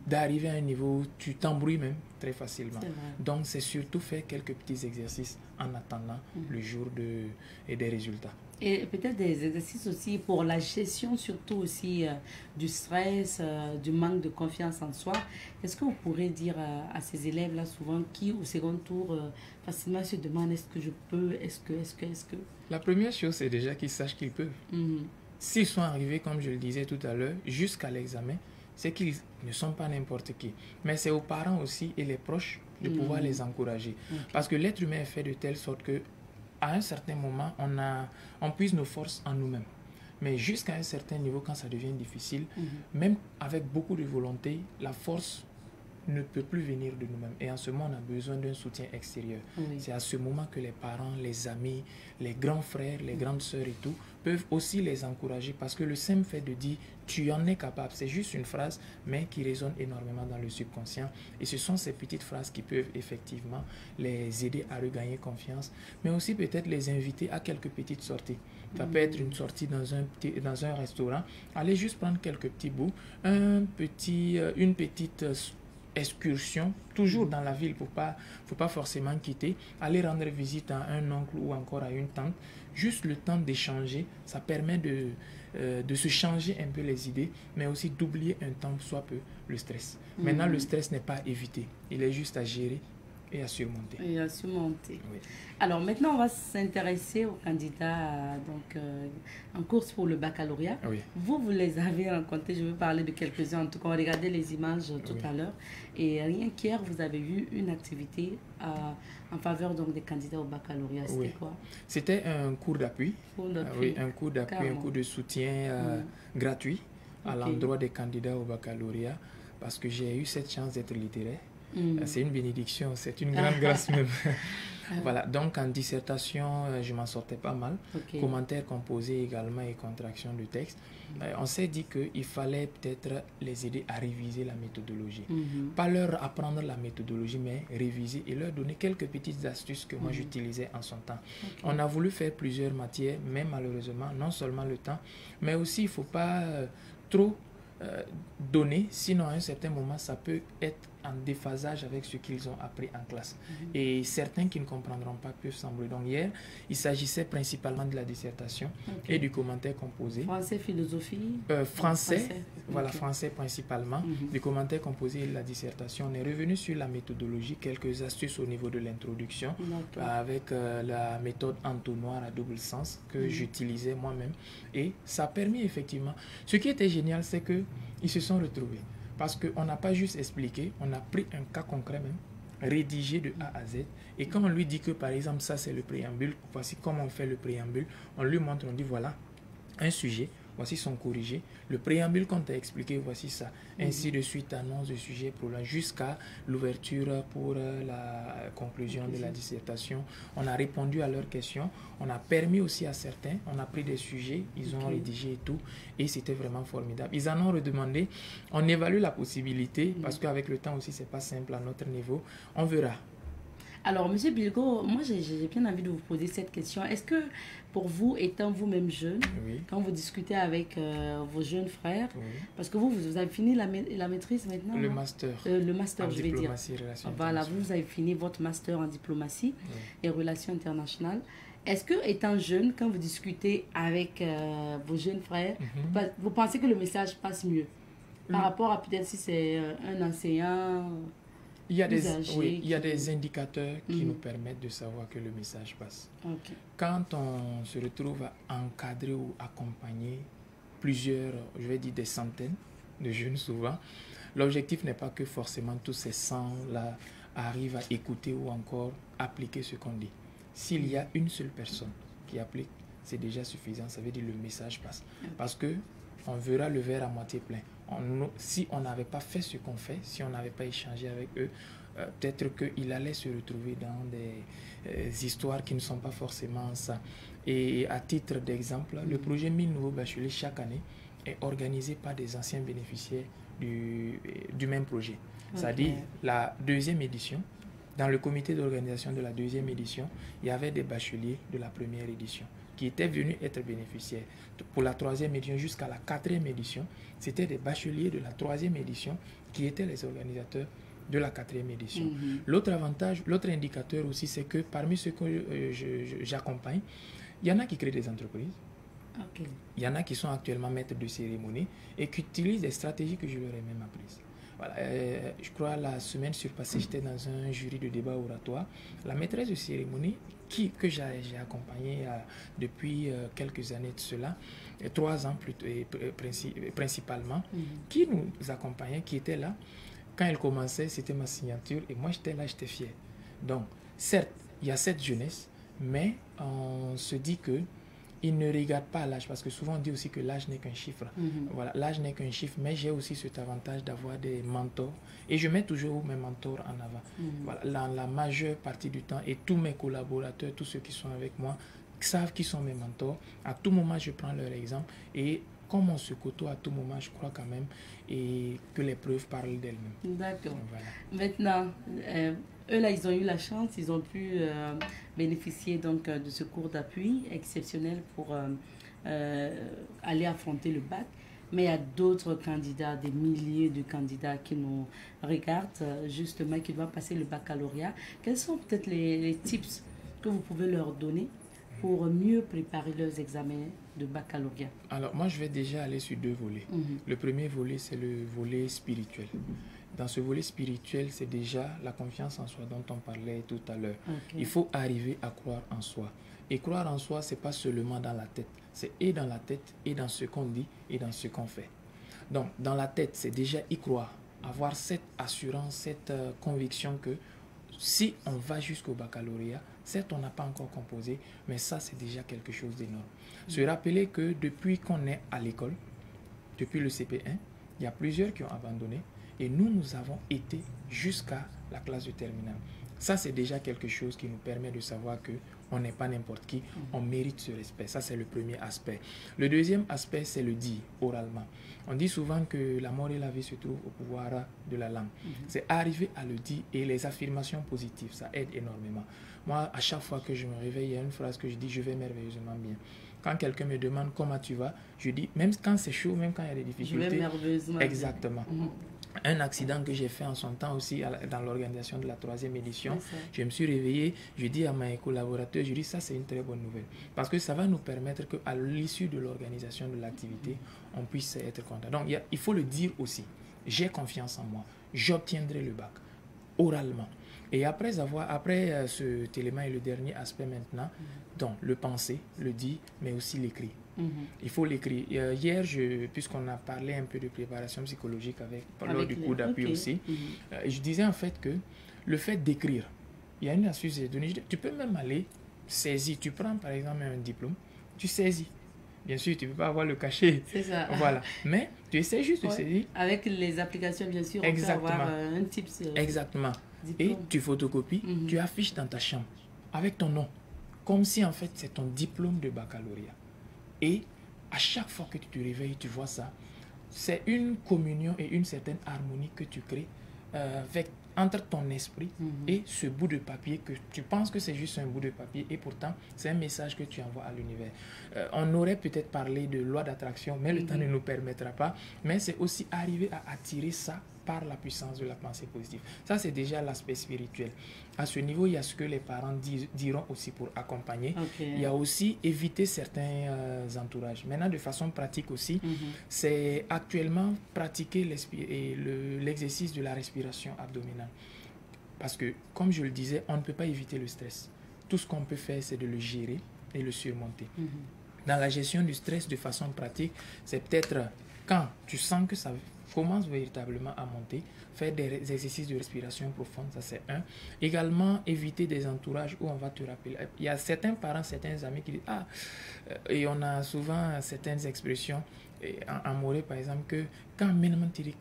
d'arriver à un niveau où tu t'embrouilles même très facilement. Donc, c'est surtout faire quelques petits exercices en attendant le jour des résultats. Et peut-être des exercices aussi pour la gestion, surtout aussi du stress, du manque de confiance en soi. Est-ce que vous pourrez dire à ces élèves-là, souvent, qui au second tour facilement se demandent est-ce que je peux, est-ce que... La première chose, c'est déjà qu'ils sachent qu'ils peuvent. S'ils sont arrivés, comme je le disais tout à l'heure, jusqu'à l'examen, c'est qu'ils ne sont pas n'importe qui. Mais c'est aux parents aussi et les proches de pouvoir les encourager. Parce que l'être humain est fait de telle sorte que à un certain moment, on puise nos forces en nous-mêmes. Mais jusqu'à un certain niveau, quand ça devient difficile, même avec beaucoup de volonté, la force ne peut plus venir de nous-mêmes. Et en ce moment, on a besoin d'un soutien extérieur. C'est à ce moment que les parents, les amis, les grands frères, les grandes sœurs et tout, peuvent aussi les encourager parce que le simple fait de dire « tu en es capable », c'est juste une phrase, mais qui résonne énormément dans le subconscient. Et ce sont ces petites phrases qui peuvent effectivement les aider à regagner confiance, mais aussi peut-être les inviter à quelques petites sorties. Ça peut être une sortie dans un restaurant, aller juste prendre quelques petits bouts, une petite excursion, toujours dans la ville, faut pas forcément quitter, aller rendre visite à un oncle ou encore à une tante, juste le temps d'échanger, ça permet de se changer un peu les idées, mais aussi d'oublier un temps soit peu le stress. Maintenant, le stress n'est pas évité, il est juste à gérer et à surmonter. Oui. Alors maintenant, on va s'intéresser aux candidats en course pour le baccalauréat. Vous les avez rencontrés, je vais parler de quelques-uns. En tout cas, on regardait les images tout à l'heure. Et rien qu'hier, vous avez eu une activité en faveur donc, des candidats au baccalauréat. C'était quoi? C'était un cours d'appui. Un cours d'appui, un cours de soutien gratuit à l'endroit des candidats au baccalauréat. Parce que j'ai eu cette chance d'être littéraire. C'est une bénédiction, c'est une grande grâce même. Voilà, donc en dissertation, je m'en sortais pas mal. Commentaires composés également et contraction de texte. On s'est dit qu'il fallait peut-être les aider à réviser la méthodologie. Pas leur apprendre la méthodologie, mais réviser et leur donner quelques petites astuces que moi j'utilisais en son temps. On a voulu faire plusieurs matières, mais malheureusement, non seulement le temps, mais aussi il ne faut pas trop donner, sinon à un certain moment ça peut être en déphasage avec ce qu'ils ont appris en classe et certains qui ne comprendront pas peuvent s'embrouiller. Donc hier il s'agissait principalement de la dissertation et du commentaire composé, français, philosophie, français. Voilà, français principalement, du commentaire composé et de la dissertation. On est revenu sur la méthodologie, quelques astuces au niveau de l'introduction avec la méthode entonnoir à double sens que j'utilisais moi-même et ça a permis effectivement, ce qui était génial c'est que ils se sont retrouvés parce qu'on n'a pas juste expliqué, on a pris un cas concret même, rédigé de A à Z, et quand on lui dit que par exemple ça c'est le préambule, voici comment on fait le préambule, on lui montre, on dit voilà un sujet, voici son corrigé, le préambule qu'on t'a expliqué, voici ça, ainsi de suite, annonce de sujet jusqu'à l'ouverture pour la conclusion de la dissertation. On a répondu à leurs questions, on a permis aussi à certains, on a pris des sujets, ils ont rédigé et tout, et c'était vraiment formidable. Ils en ont redemandé, on évalue la possibilité, parce qu'avec le temps aussi c'est pas simple à notre niveau, on verra. Alors, M. Bilgo, moi j'ai bien envie de vous poser cette question. Est-ce que pour vous, étant vous-même jeune, quand vous discutez avec vos jeunes frères, parce que vous avez fini la maîtrise maintenant? Le master. Le master, en je vais dire. Voilà, vous avez fini votre master en diplomatie et relations internationales. Est-ce que, étant jeune, quand vous discutez avec vos jeunes frères, vous pensez que le message passe mieux par rapport à peut-être si c'est un enseignant il y a des, âgés oui, il y a des indicateurs qui nous permettent de savoir que le message passe. Ok. Quand on se retrouve à encadrer ou accompagner plusieurs, je vais dire des centaines de jeunes souvent, l'objectif n'est pas que forcément tous ces 100-là arrivent à écouter ou encore appliquer ce qu'on dit. S'il y a une seule personne qui applique, c'est déjà suffisant, ça veut dire le message passe. Parce que on verra le verre à moitié plein. Si on n'avait pas fait ce qu'on fait, si on n'avait pas échangé avec eux, peut-être qu'il allait se retrouver dans des histoires qui ne sont pas forcément ça. Et à titre d'exemple, le projet 1000 nouveaux bacheliers chaque année est organisé par des anciens bénéficiaires du même projet. C'est-à-dire la deuxième édition, dans le comité d'organisation de la deuxième édition, il y avait des bacheliers de la première édition qui étaient venus être bénéficiaires. Pour la troisième édition jusqu'à la quatrième édition, c'était des bacheliers de la troisième édition qui étaient les organisateurs de la quatrième édition. L'autre avantage, l'autre indicateur aussi, c'est que parmi ceux que j'accompagne, il y en a qui créent des entreprises. Il y en a qui sont actuellement maîtres de cérémonie et qui utilisent des stratégies que je leur ai même apprises. Voilà, je crois la semaine surpassée, j'étais dans un jury de débat oratoire. La maîtresse de cérémonie que j'ai accompagnée depuis quelques années de cela, 3 ans plutôt, principalement, qui nous accompagnait, qui était là. Quand elle commençait, c'était ma signature et moi j'étais là, j'étais fier. Donc, certes, il y a cette jeunesse, mais on se dit que il ne regarde pas l'âge, parce que souvent on dit aussi que l'âge n'est qu'un chiffre. Voilà, l'âge n'est qu'un chiffre, mais j'ai aussi cet avantage d'avoir des mentors. Et je mets toujours mes mentors en avant. Voilà, dans la majeure partie du temps, et tous mes collaborateurs, tous ceux qui sont avec moi, savent qui sont mes mentors. À tout moment, je prends leur exemple. Et comme on se côtoie à tout moment, je crois quand même et que les preuves parlent d'elles-mêmes. D'accord. Voilà. Maintenant, eux là, ils ont eu la chance, ils ont pu bénéficier donc de ce cours d'appui exceptionnel pour aller affronter le bac. Mais il y a d'autres candidats, des milliers de candidats qui nous regardent justement, qui doivent passer le baccalauréat. Quels sont peut-être les tips que vous pouvez leur donner pour mieux préparer leurs examens de baccalauréat? Alors, moi, je vais déjà aller sur 2 volets. Le premier volet, c'est le volet spirituel. Dans ce volet spirituel, c'est déjà la confiance en soi dont on parlait tout à l'heure. Il faut arriver à croire en soi. Et croire en soi, ce n'est pas seulement dans la tête. C'est et dans la tête, et dans ce qu'on dit, et dans ce qu'on fait. Donc, dans la tête, c'est déjà y croire. Avoir cette assurance, cette conviction que si on va jusqu'au baccalauréat, certes, on n'a pas encore composé, mais ça, c'est déjà quelque chose d'énorme. Se rappeler que depuis qu'on est à l'école, depuis le CP1, il y a plusieurs qui ont abandonné et nous avons été jusqu'à la classe de terminale. Ça, c'est déjà quelque chose qui nous permet de savoir qu'on n'est pas n'importe qui, on mérite ce respect. Ça, c'est le premier aspect. Le deuxième aspect, c'est le dire oralement. On dit souvent que la mort et la vie se trouvent au pouvoir de la langue. C'est arriver à le dire et les affirmations positives, ça aide énormément. Moi, à chaque fois que je me réveille, il y a une phrase que je dis, je vais merveilleusement bien. Quand quelqu'un me demande comment tu vas, je dis, même quand c'est chaud, même quand il y a des difficultés. Je vais merveilleusement bien. Exactement. Un accident que j'ai fait en son temps aussi dans l'organisation de la 3e édition, je me suis réveillé, je dis à mes collaborateurs, je dis ça c'est une très bonne nouvelle. Parce que ça va nous permettre qu'à l'issue de l'organisation de l'activité, on puisse être content. Donc il faut le dire aussi, j'ai confiance en moi, j'obtiendrai le bac, oralement. Et après cet élément et le dernier aspect maintenant, donc le penser, le dire, mais aussi l'écrit. Il faut l'écrire. Hier, puisqu'on a parlé un peu de préparation psychologique lors du cours d'appui aussi, je disais en fait que le fait d'écrire, il y a une astuce que j'ai donnée. Tu peux même aller saisir. Tu prends par exemple un diplôme, tu saisis. Bien sûr, tu ne peux pas avoir le cachet. C'est ça. Voilà. Mais tu essaies juste de saisir. Avec les applications, bien sûr, on peut avoir un type. Exactement. Diplôme. Et tu photocopies, tu affiches dans ta chambre avec ton nom. Comme si en fait c'est ton diplôme de baccalauréat. Et à chaque fois que tu te réveilles, tu vois ça. C'est une communion et une certaine harmonie que tu crées entre ton esprit et ce bout de papier que tu penses que c'est juste un bout de papier et pourtant c'est un message que tu envoies à l'univers. On aurait peut-être parlé de loi d'attraction, mais le temps ne nous permettra pas. Mais c'est aussi arriver à attirer ça par la puissance de la pensée positive. Ça, c'est déjà l'aspect spirituel. À ce niveau, il y a ce que les parents diront aussi pour accompagner. Il y a aussi éviter certains entourages. Maintenant, de façon pratique aussi, c'est actuellement pratiquer l'exercice de la respiration abdominale. Parce que, comme je le disais, on ne peut pas éviter le stress. Tout ce qu'on peut faire, c'est de le gérer et le surmonter. Dans la gestion du stress de façon pratique, c'est peut-être quand tu sens que ça commence véritablement à monter, faire des exercices de respiration profonde, ça c'est un. Également, éviter des entourages où on va te rappeler. Il y a certains parents, certains amis qui disent et on a souvent certaines expressions en morée par exemple que quand maintenant tu dis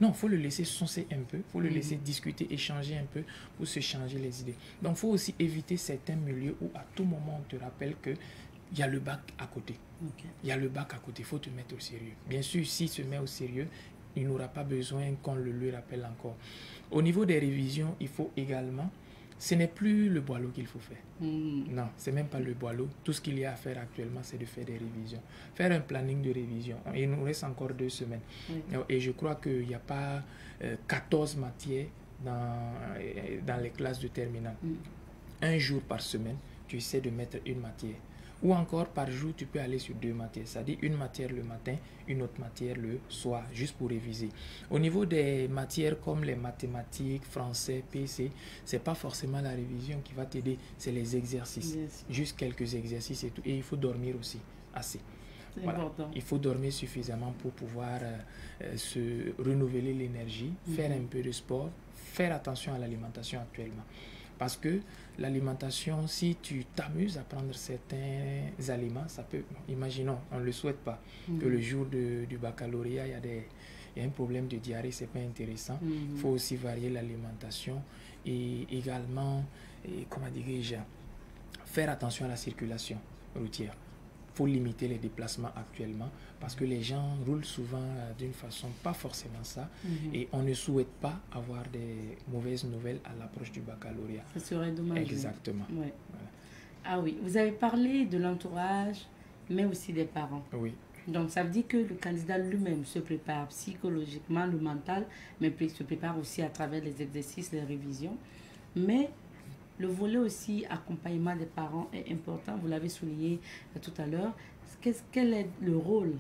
non, il faut le laisser soncer un peu, il faut le laisser discuter, échanger un peu pour se changer les idées. Donc il faut aussi éviter certains milieux où à tout moment on te rappelle que il y a le bac à côté. Il y a le bac à côté, il faut te mettre au sérieux. Bien sûr, s'il se met au sérieux, il n'aura pas besoin qu'on le lui rappelle encore. Au niveau des révisions, il faut également, ce n'est plus le boileau qu'il faut faire. Non, ce n'est même pas le boileau. Tout ce qu'il y a à faire actuellement, c'est de faire des révisions. Faire un planning de révision. Il nous reste encore 2 semaines. Et je crois qu'il n'y a pas 14 matières dans les classes de terminale. Un jour par semaine, tu essaies de mettre une matière. Ou encore par jour, tu peux aller sur 2 matières. C'est-à-dire une matière le matin, une autre matière le soir, juste pour réviser. Au niveau des matières comme les mathématiques, français, PC, ce n'est pas forcément la révision qui va t'aider, c'est les exercices. Juste quelques exercices et tout. Et il faut dormir aussi assez. Voilà. Il faut dormir suffisamment pour pouvoir se renouveler l'énergie, faire un peu de sport, faire attention à l'alimentation actuellement. Parce que l'alimentation, si tu t'amuses à prendre certains aliments, ça peut, imaginons, on ne le souhaite pas, que le jour du baccalauréat, il y a un problème de diarrhée, ce n'est pas intéressant. Il faut aussi varier l'alimentation et également, comment dirais-je, faire attention à la circulation routière. Il faut limiter les déplacements actuellement parce que les gens roulent souvent d'une façon pas forcément ça et on ne souhaite pas avoir des mauvaises nouvelles à l'approche du baccalauréat. Ça serait dommage. Exactement. Ouais. Voilà. Ah oui, vous avez parlé de l'entourage, mais aussi des parents. Oui. Donc ça veut dire que le candidat lui-même se prépare psychologiquement, le mental, mais se prépare aussi à travers les exercices, les révisions. Mais le volet aussi accompagnement des parents est important, vous l'avez souligné tout à l'heure. Quel est le rôle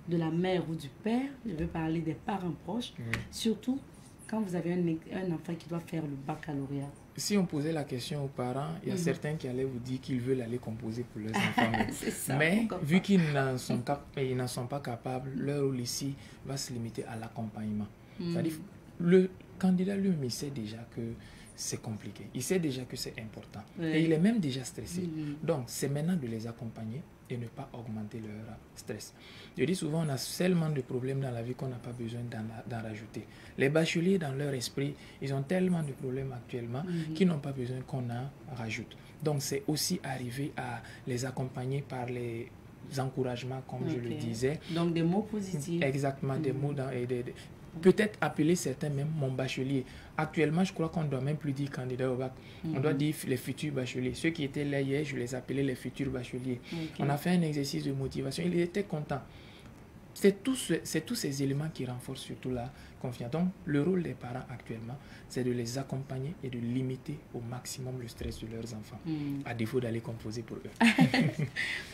de la mère ou du père? Je veux parler des parents proches, surtout quand vous avez un enfant qui doit faire le baccalauréat. Si on posait la question aux parents, il y a certains qui allaient vous dire qu'ils veulent aller composer pour leurs enfants. Ça, mais vu qu'ils n'en sont pas capables, leur rôle ici va se limiter à l'accompagnement. C'est-à-dire, le candidat lui-même, il sait déjà que c'est compliqué. Il sait déjà que c'est important. Et il est même déjà stressé. Donc, c'est maintenant de les accompagner et ne pas augmenter leur stress. Je dis souvent, on a tellement de problèmes dans la vie qu'on n'a pas besoin d'en rajouter. Les bacheliers, dans leur esprit, ils ont tellement de problèmes actuellement qu'ils n'ont pas besoin qu'on en rajoute. Donc, c'est aussi arriver à les accompagner par les encouragements, comme je le disais. Donc, des mots positifs. Exactement, des mots peut-être appeler certains même mon bachelier. Actuellement, je crois qu'on ne doit même plus dire candidat au bac. On doit dire les futurs bacheliers. Ceux qui étaient là hier, je les appelais les futurs bacheliers. On a fait un exercice de motivation. Il était content. C'est tous ces éléments qui renforcent surtout la confiance. Donc, le rôle des parents actuellement, c'est de les accompagner et de limiter au maximum le stress de leurs enfants, à défaut d'aller composer pour eux.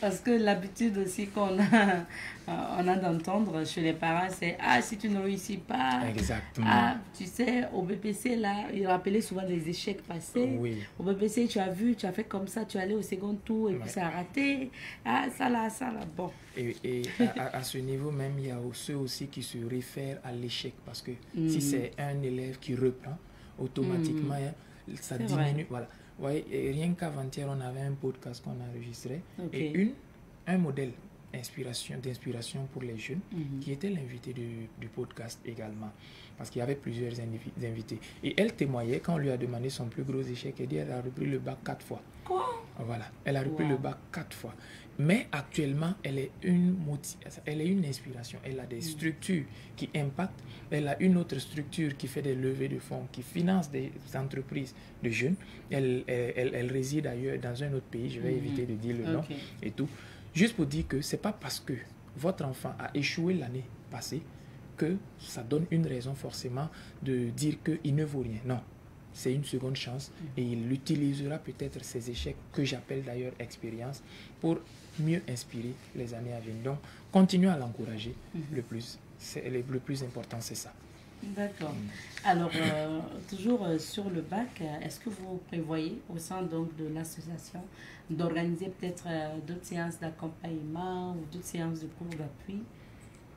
Parce que l'habitude aussi qu'on a d'entendre chez les parents, c'est « Ah, si tu ne réussis pas… » Exactement. Ah, tu sais, au BPC, là, ils rappelaient souvent des échecs passés. Oui. Au BPC, tu as vu, tu as fait comme ça, tu es allé au second tour et puis ça a raté. Ah, ça là, bon. Et à ce niveau même, il y a ceux aussi qui se réfèrent à l'échec parce que si c'est un élève qui reprend, automatiquement, ça diminue. Voilà. Vous voyez, rien qu'avant-hier, on avait un podcast qu'on a enregistré et un modèle d'inspiration pour les jeunes qui était l'invité du podcast également parce qu'il y avait plusieurs invités. Et elle témoignait quand on lui a demandé son plus gros échec. Elle dit qu'elle a repris le bac 4 fois. Quoi? Voilà, elle a repris le bac 4 fois. Mais actuellement, elle est une inspiration. Elle a des structures qui impactent. Elle a une autre structure qui fait des levées de fonds, qui finance des entreprises de jeunes. Elle réside ailleurs dans un autre pays. Je vais éviter de dire le nom et tout. Juste pour dire que ce n'est pas parce que votre enfant a échoué l'année passée que ça donne une raison forcément de dire qu'il ne vaut rien. Non. C'est une seconde chance et il utilisera peut-être ces échecs que j'appelle d'ailleurs expérience pour mieux inspirer les années à venir. Donc, continuez à l'encourager. Le plus important, c'est ça. D'accord. Alors, toujours sur le bac, est-ce que vous prévoyez au sein donc, de l'association d'organiser peut-être d'autres séances d'accompagnement ou d'autres séances de cours d'appui?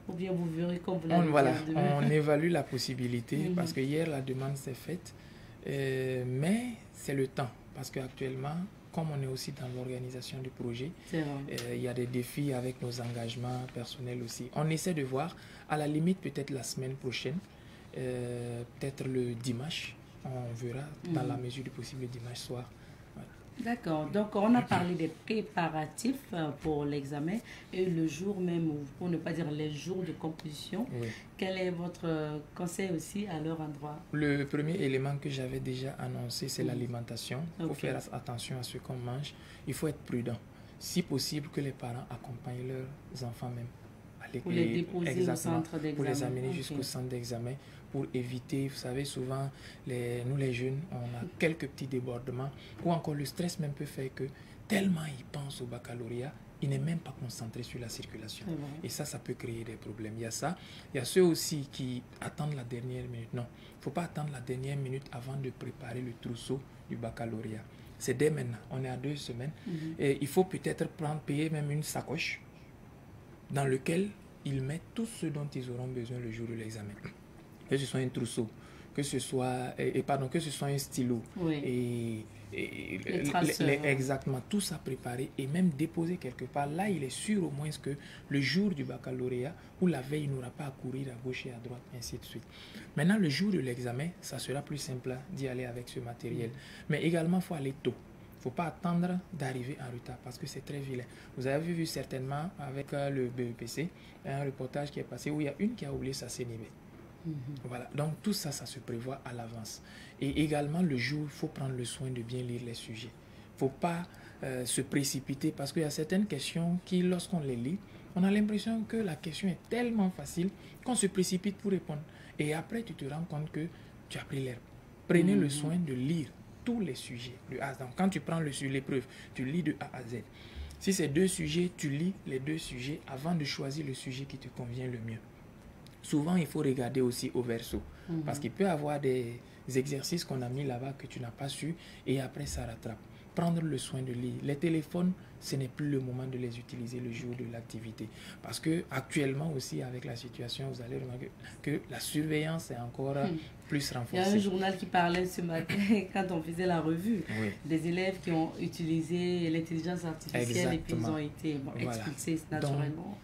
Ou bien vous verrez comme vous l'avez Voilà, dit. on évalue la possibilité parce que hier la demande s'est faite, mais c'est le temps parce qu'actuellement, comme on est aussi dans l'organisation du projet, il y a des défis avec nos engagements personnels aussi. On essaie de voir, à la limite peut-être la semaine prochaine, peut-être le dimanche, on verra dans la mesure du possible le dimanche soir. D'accord. Donc, on a parlé des préparatifs pour l'examen et le jour même, ou pour ne pas dire les jours de composition. Oui. Quel est votre conseil aussi à leur endroit? Le premier élément que j'avais déjà annoncé, c'est l'alimentation. Il faut faire attention à ce qu'on mange. Il faut être prudent. Si possible, que les parents accompagnent leurs enfants même. Pour les déposer au centre d'examen. Pour les amener jusqu'au centre d'examen, pour éviter, vous savez, souvent, nous les jeunes, on a quelques petits débordements, ou encore le stress même peut faire que tellement ils pensent au baccalauréat, il n'est même pas concentré sur la circulation. Et ça peut créer des problèmes. Il y a ça. Il y a ceux aussi qui attendent la dernière minute. Non, il ne faut pas attendre la dernière minute avant de préparer le trousseau du baccalauréat. C'est dès maintenant. On est à 2 semaines. Et il faut peut-être payer même une sacoche dans lequel ils mettent tout ce dont ils auront besoin le jour de l'examen. Que ce soit un trousseau, que ce soit, que ce soit un stylo, exactement, tout ça préparé et même déposé quelque part. Là, il est sûr au moins que le jour du baccalauréat ou la veille, il n'aura pas à courir à gauche et à droite, ainsi de suite. Maintenant, le jour de l'examen, ça sera plus simple d'y aller avec ce matériel. Mais également, il faut aller tôt. Il ne faut pas attendre d'arriver en retard parce que c'est très vilain. Vous avez vu certainement avec le BEPC un reportage qui est passé où il y a une qui a oublié sa CNIB. Voilà, donc tout ça, ça se prévoit à l'avance. Et également le jour, il faut prendre le soin de bien lire les sujets. Il ne faut pas se précipiter parce qu'il y a certaines questions qui, lorsqu'on les lit, on a l'impression que la question est tellement facile qu'on se précipite pour répondre. Et après, tu te rends compte que tu as pris l'herbe. Prenez le soin de lire tous les sujets. Donc, quand tu prends l'épreuve, tu lis de A à Z. Si c'est 2 sujets, tu lis les 2 sujets avant de choisir le sujet qui te convient le mieux. Souvent, il faut regarder aussi au verso. Parce qu'il peut y avoir des exercices qu'on a mis là-bas que tu n'as pas su et après, ça rattrape. Prendre le soin de lire. Les téléphones, ce n'est plus le moment de les utiliser le jour de l'activité. Parce que actuellement aussi, avec la situation, vous allez remarquer que la surveillance est encore plus renforcée. Il y a un journal qui parlait ce matin, quand on faisait la revue, des élèves qui ont utilisé l'intelligence artificielle et puis ils ont été expulsés naturellement.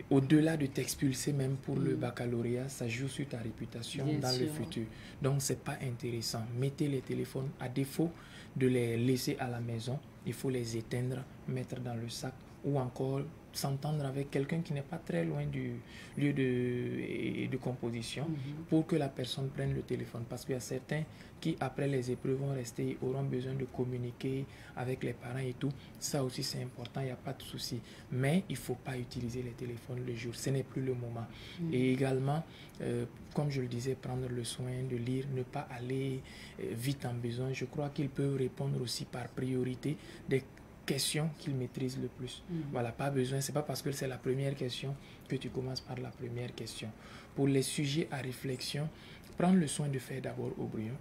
Au-delà de t'expulser même pour le baccalauréat, ça joue sur ta réputation le futur. Donc, ce n'est pas intéressant. Mettez les téléphones, à défaut de les laisser à la maison, il faut les éteindre, mettre dans le sac ou encore s'entendre avec quelqu'un qui n'est pas très loin du lieu de composition pour que la personne prenne le téléphone. Parce qu'il y a certains qui, après les épreuves, vont rester, auront besoin de communiquer avec les parents et tout. Ça aussi, c'est important, il n'y a pas de souci. Mais il ne faut pas utiliser les téléphones le jour. Ce n'est plus le moment. Et également, comme je le disais, prendre le soin de lire, ne pas aller vite en besoin. Je crois qu'ils peuvent répondre aussi par priorité des questions qu'ils maîtrisent le plus. Voilà, pas besoin, c'est pas parce que c'est la première question que tu commences par la première question. Pour les sujets à réflexion, prendre le soin de faire d'abord au brouillon,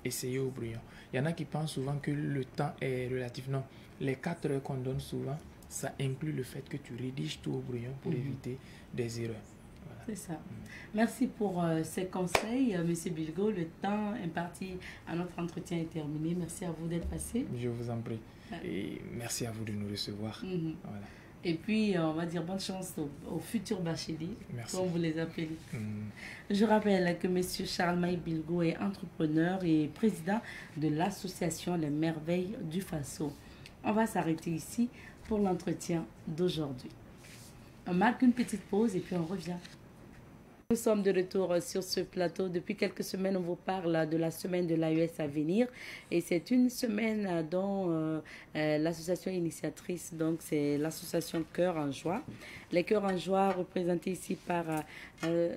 essayer au brouillon. Il y en a qui pensent souvent que le temps est relatif. Non, les 4 heures qu'on donne souvent, ça inclut le fait que tu rédiges tout au brouillon pour éviter des erreurs. Voilà. C'est ça. Merci pour ces conseils, M. Bilgo. Le temps imparti à notre entretien est terminé. Merci à vous d'être passé. Je vous en prie. Et merci à vous de nous recevoir. Voilà. Et puis, on va dire bonne chance aux futurs bacheliers, comme vous les appelez. Je rappelle que M. Charles-Maï Bilgo est entrepreneur et président de l'association Les Merveilles du Faso. On va s'arrêter ici pour l'entretien d'aujourd'hui. On marque une petite pause et puis on revient. Nous sommes de retour sur ce plateau. Depuis quelques semaines, on vous parle de la semaine de l'AES à venir. Et c'est une semaine dont l'association initiatrice, donc c'est l'association Cœur en Joie. Les Cœurs en Joie, représentés ici par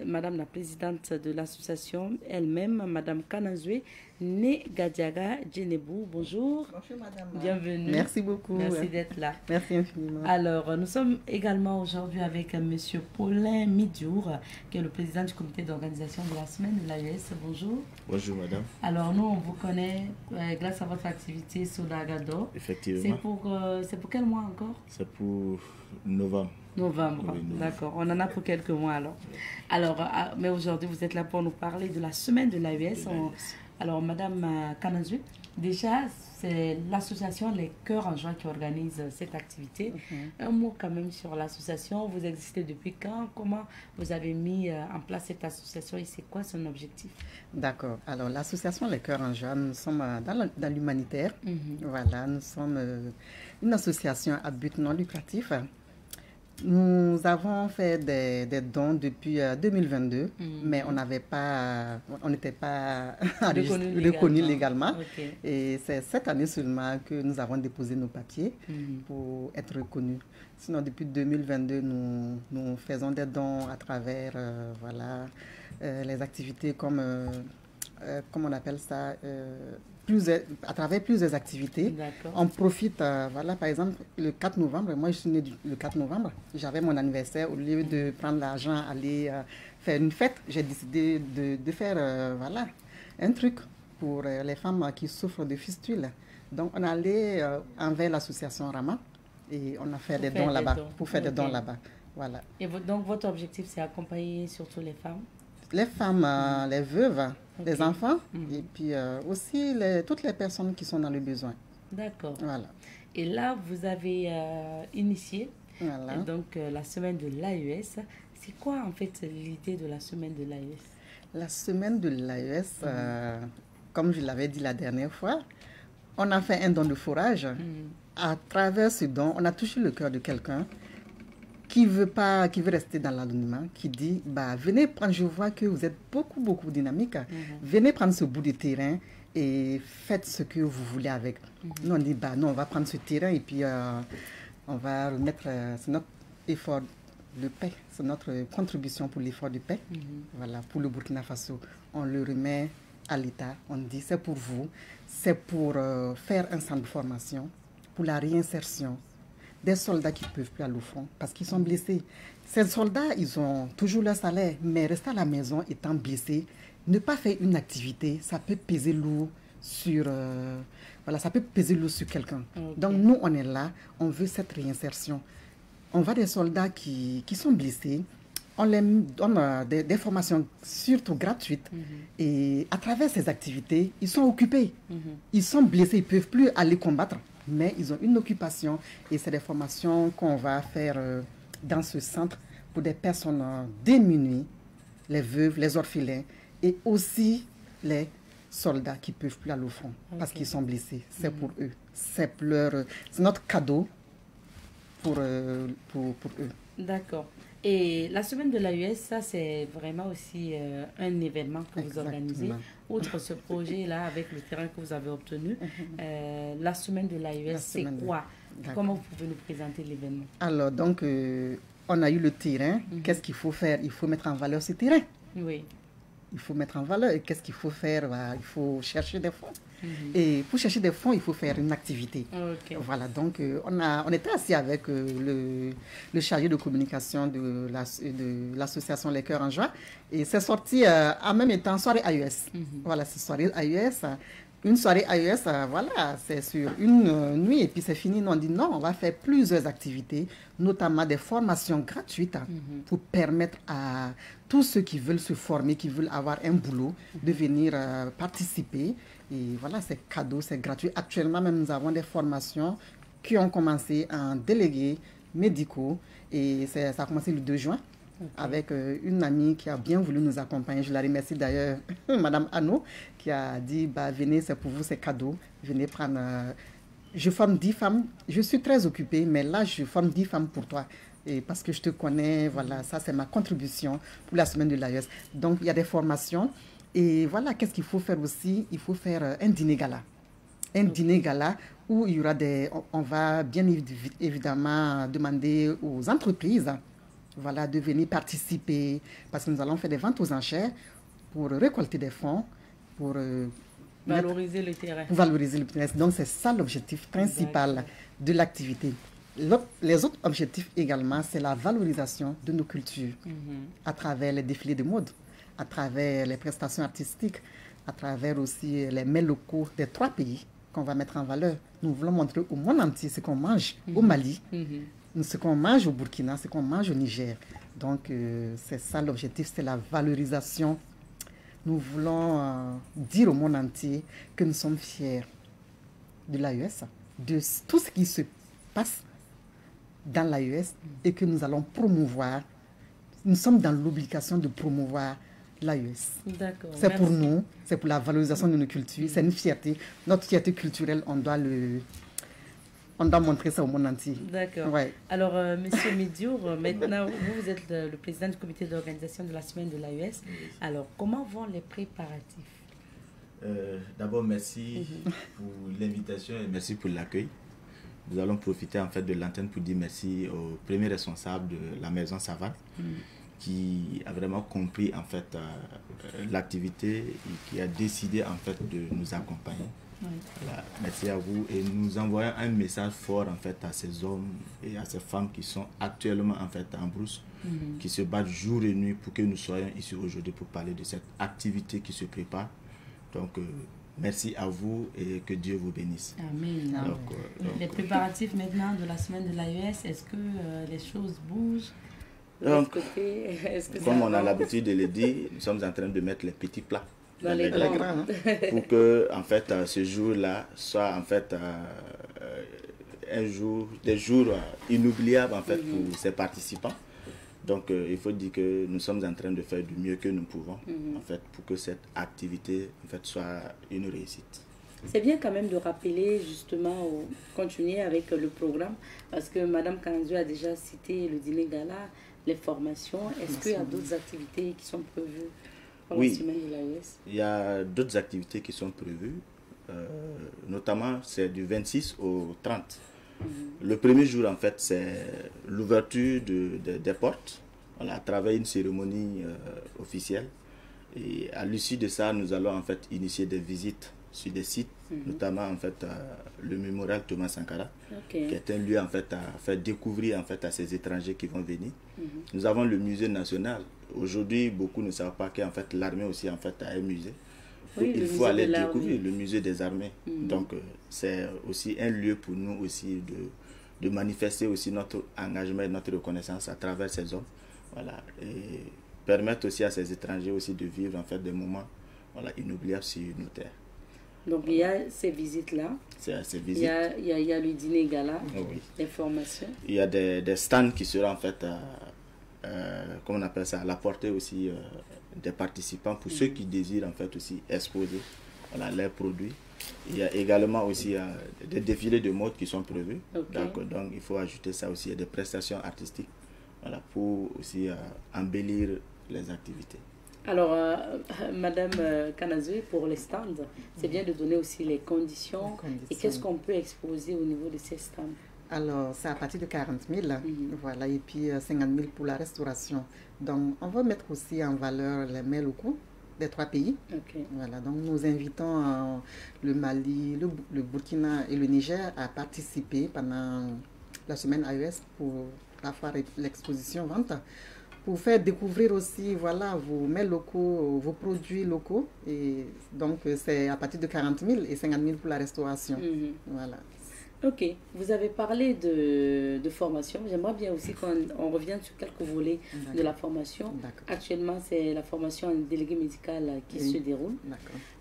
Madame la présidente de l'association elle-même, Madame Kanazoué, Negadiaga Djenebou. Bonjour. Bonjour madame. Bienvenue. Merci beaucoup. Merci d'être là. Merci infiniment. Alors, nous sommes également aujourd'hui avec monsieur Paulin Midjour, qui est le président du comité d'organisation de la semaine de l'AES. Bonjour. Bonjour madame. Alors, nous, on vous connaît grâce à votre activité Sodagado. Effectivement. C'est pour quel mois encore? C'est pour novembre. Novembre, Oui, novembre. D'accord. On en a pour quelques mois alors. Alors, mais aujourd'hui, vous êtes là pour nous parler de la semaine de l'AES. Alors, madame Kanazui, déjà, c'est l'association Les Cœurs en Joie qui organise cette activité. Un mot quand même sur l'association. Vous existez depuis quand? Comment vous avez mis en place cette association et c'est quoi son objectif? D'accord. Alors, l'association Les Cœurs en Joie, nous sommes dans l'humanitaire. Voilà, nous sommes une association à but non lucratif. Nous avons fait des dons depuis 2022, mais on n'était pas reconnus légalement. Okay. Et c'est cette année seulement que nous avons déposé nos papiers pour être reconnus. Sinon, depuis 2022, nous faisons des dons à travers les activités comme on appelle ça, à travers plusieurs activités. On profite, par exemple, le 4 novembre, moi je suis née le 4 novembre, j'avais mon anniversaire, au lieu de prendre l'argent, aller faire une fête, j'ai décidé de faire un truc pour les femmes qui souffrent de fistules. Donc on est allé envers l'association Rama et on a fait des dons là-bas, pour faire des dons là-bas. Voilà. Et donc votre objectif c'est accompagner surtout les femmes? Les femmes, les veuves, les enfants, et puis aussi toutes les personnes qui sont dans le besoin. D'accord. Voilà. Et là, vous avez initié donc, la semaine de l'AES. C'est quoi en fait l'idée de la semaine de l'AES? La semaine de l'AES, comme je l'avais dit la dernière fois, on a fait un don de fourrage. À travers ce don, on a touché le cœur de quelqu'un qui veut rester dans l'anonymat, qui dit, venez prendre, je vois que vous êtes beaucoup dynamique, venez prendre ce bout de terrain et faites ce que vous voulez avec. Nous, on dit, non, on va prendre ce terrain et puis on va remettre, c'est notre effort de paix, c'est notre contribution pour l'effort de paix, voilà, pour le Burkina Faso. On le remet à l'État, on dit, c'est pour vous, c'est pour faire un centre de formation, pour la réinsertion des soldats qui ne peuvent plus aller au front parce qu'ils sont blessés. Ces soldats, ils ont toujours leur salaire, mais rester à la maison étant blessés, ne pas faire une activité, ça peut peser lourd sur, ça peut peser lourd sur quelqu'un. Donc nous, on est là, on veut cette réinsertion. On voit des soldats qui sont blessés, on leur donne des formations surtout gratuites et à travers ces activités, ils sont occupés. Ils sont blessés, ils ne peuvent plus aller combattre. Mais ils ont une occupation et c'est des formations qu'on va faire dans ce centre pour des personnes démunies, les veuves, les orphelins et aussi les soldats qui ne peuvent plus aller au front parce qu'ils sont blessés. C'est pour eux. C'est notre cadeau pour eux. D'accord. Et la semaine de l'AES, ça c'est vraiment aussi un événement que vous organisez. Outre ce projet-là, avec le terrain que vous avez obtenu, la semaine de l'AES, c'est quoi? Comment vous pouvez nous présenter l'événement? Alors, donc, on a eu le terrain. Qu'est-ce qu'il faut faire? Il faut mettre en valeur ce terrain. Oui. Il faut mettre en valeur. Et qu'est-ce qu'il faut faire? Il faut chercher des fonds. Et pour chercher des fonds, il faut faire une activité. Voilà, donc on était assis avec le chargé de communication de l'association Les Cœurs en Joie et c'est sorti en même temps soirée AES. Voilà, c'est soirée AES. Une soirée AES, c'est sur une nuit et puis c'est fini. On dit non, on va faire plusieurs activités, notamment des formations gratuites pour permettre à tous ceux qui veulent se former, qui veulent avoir un boulot, de venir participer. Et voilà, c'est cadeau, c'est gratuit. Actuellement, même, nous avons des formations qui ont commencé en délégués médicaux et ça a commencé le 2 juin. Avec une amie qui a bien voulu nous accompagner. Je la remercie d'ailleurs, Madame Anno, qui a dit, venez, c'est pour vous, c'est cadeau. Venez prendre... je forme 10 femmes. Je suis très occupée, mais là, je forme 10 femmes pour toi. Et parce que je te connais, voilà, ça, c'est ma contribution pour la semaine de l'AES. Donc, il y a des formations. Et voilà, qu'est-ce qu'il faut faire aussi? Il faut faire un dîner gala. Un dîner gala où il y aura on va bien évidemment demander aux entreprises de venir participer parce que nous allons faire des ventes aux enchères pour récolter des fonds pour Valoriser le terrain. Valoriser le terrain. Donc, c'est ça l'objectif principal de l'activité. Les autres objectifs également, c'est la valorisation de nos cultures à travers les défilés de mode, à travers les prestations artistiques, à travers aussi les mets locaux des 3 pays qu'on va mettre en valeur. Nous voulons montrer au monde entier ce qu'on mange au Mali, ce qu'on mange au Burkina, ce qu'on mange au Niger. Donc, c'est ça l'objectif, c'est la valorisation. Nous voulons dire au monde entier que nous sommes fiers de l'AES, de tout ce qui se passe dans l'AES et que nous allons promouvoir. Nous sommes dans l'obligation de promouvoir l'AES. D'accord. C'est pour nous, c'est pour la valorisation de nos cultures, c'est une fierté. Notre fierté culturelle, on doit montrer ça au monde entier. D'accord. Ouais. Alors, Monsieur Midiour, maintenant, vous êtes le président du comité d'organisation de la semaine de l'AES. Alors, comment vont les préparatifs? D'abord, merci pour l'invitation et merci pour l'accueil. Nous allons profiter en fait de l'antenne pour dire merci au premier responsable de la maison Savane qui a vraiment compris en fait l'activité et qui a décidé en fait de nous accompagner. Voilà, merci à vous et nous envoyons un message fort en fait à ces hommes et à ces femmes qui sont actuellement en fait en brousse, qui se battent jour et nuit pour que nous soyons ici aujourd'hui pour parler de cette activité qui se prépare. Donc merci à vous et que Dieu vous bénisse. Amen. Les préparatifs maintenant de la semaine de l'AES, est-ce que les choses bougent? Donc, comme on a l'habitude de le dire, nous sommes en train de mettre les petits plats dans les grands, pour que en fait ce jour-là soit en fait des jours inoubliables en fait pour ces participants. Donc il faut dire que nous sommes en train de faire du mieux que nous pouvons en fait pour que cette activité en fait soit une réussite. C'est bien quand même de rappeler justement, continuer avec le programme, parce que Madame Kanazou a déjà cité le dîner gala, les formations. Est-ce qu'il y a d'autres activités qui sont prévues pour la semaine de l'AES? Il y a d'autres activités qui sont prévues, notamment c'est du 26 au 30. Le premier jour en fait c'est l'ouverture des portes, voilà, à travers une cérémonie officielle. Et à l'issue de ça, nous allons en fait initier des visites sur des sites, notamment en fait le mémorial Thomas Sankara, qui est un lieu en fait à faire découvrir en fait à ces étrangers qui vont venir. Nous avons le musée national. Aujourd'hui, beaucoup ne savent pas qu'en fait l'armée aussi en fait a un musée. Oui, il faut aller découvrir le musée des armées. Donc c'est aussi un lieu pour nous aussi de manifester aussi notre engagement et notre reconnaissance à travers ces hommes. Voilà, et permettre aussi à ces étrangers aussi de vivre en fait des moments, voilà, inoubliables sur nos terres. Donc il y a ces visites-là, il y a le dîner gala, les formations. Il y a des stands qui seront en fait, comment on appelle ça, à la portée aussi des participants pour ceux qui désirent en fait aussi exposer, voilà, leurs produits. Il y a également aussi des défilés de mode qui sont prévus. Donc il faut ajouter ça aussi, il y a des prestations artistiques, voilà, pour aussi embellir les activités. Alors, Madame Kanazou, pour les stands, c'est bien de donner aussi les conditions. Et qu'est-ce qu'on peut exposer au niveau de ces stands? Alors, c'est à partir de 40 000, voilà, et puis 50 000 pour la restauration. Donc, on va mettre aussi en valeur les mets locaux des 3 pays. Voilà, donc nous invitons le Mali, le Burkina et le Niger à participer pendant la semaine AES pour la foire et l'exposition vente, pour faire découvrir aussi, voilà, vos mets locaux, vos produits locaux. Et donc, c'est à partir de 40 000 et 50 000 pour la restauration. Voilà. Ok, vous avez parlé de formation. J'aimerais bien aussi qu'on revienne sur quelques volets de la formation. Actuellement, c'est la formation en délégué médical qui se déroule.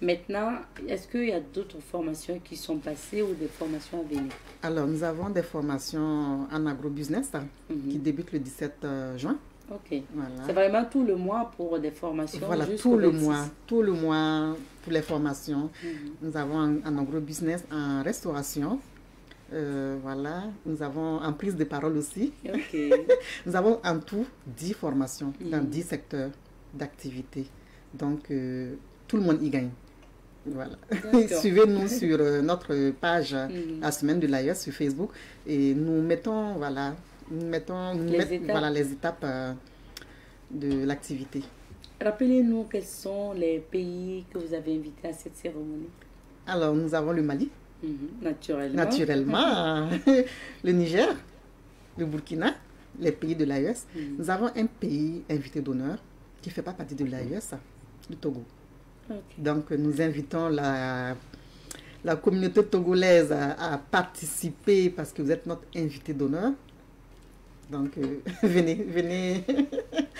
Maintenant, est-ce qu'il y a d'autres formations qui sont passées ou des formations à venir? Alors, nous avons des formations en agrobusiness qui débutent le 17 juin. Ok, voilà. C'est vraiment tout le mois pour des formations? Voilà, tout le mois pour les formations. Nous avons en agrobusiness, en restauration. Voilà, nous avons en prise de parole aussi. Nous avons en tout 10 formations dans 10 secteurs d'activité. Donc, tout le monde y gagne. Voilà. Suivez-nous sur notre page La Semaine de l'AES sur Facebook et nous mettons, voilà, les étapes de l'activité. Rappelez-nous quels sont les pays que vous avez invités à cette cérémonie. Alors, nous avons le Mali, Naturellement. le Niger, le Burkina, les pays de l'AES. Nous avons un pays invité d'honneur qui ne fait pas partie de l'AES, le Togo. Ok. Donc, nous invitons la communauté togolaise à participer parce que vous êtes notre invité d'honneur. Donc, venez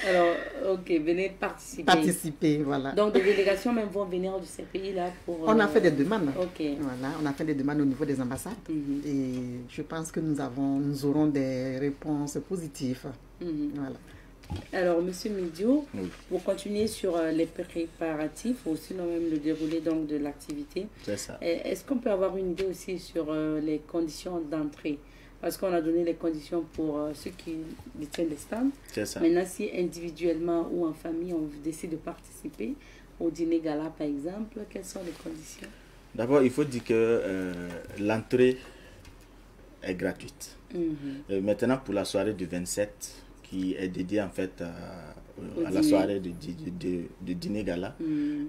Alors, ok, venez participer. participer, voilà. Donc, des délégations même vont venir de ces pays-là pour... On a fait des demandes. Ok. Voilà, on a fait des demandes au niveau des ambassades. Et je pense que nous aurons des réponses positives. Voilà. Alors, Monsieur Midio, Oui. vous continuez sur les préparatifs ou sinon même le déroulé donc, de l'activité. C'est ça. Est-ce qu'on peut avoir une idée aussi sur les conditions d'entrée? Parce qu'on a donné les conditions pour ceux qui détiennent les stands. C'est ça. Maintenant, si individuellement ou en famille, on décide de participer au dîner gala, par exemple, quelles sont les conditions? D'abord, il faut dire que l'entrée est gratuite. Maintenant, pour la soirée du 27, qui est dédiée en fait à la soirée de dîner gala,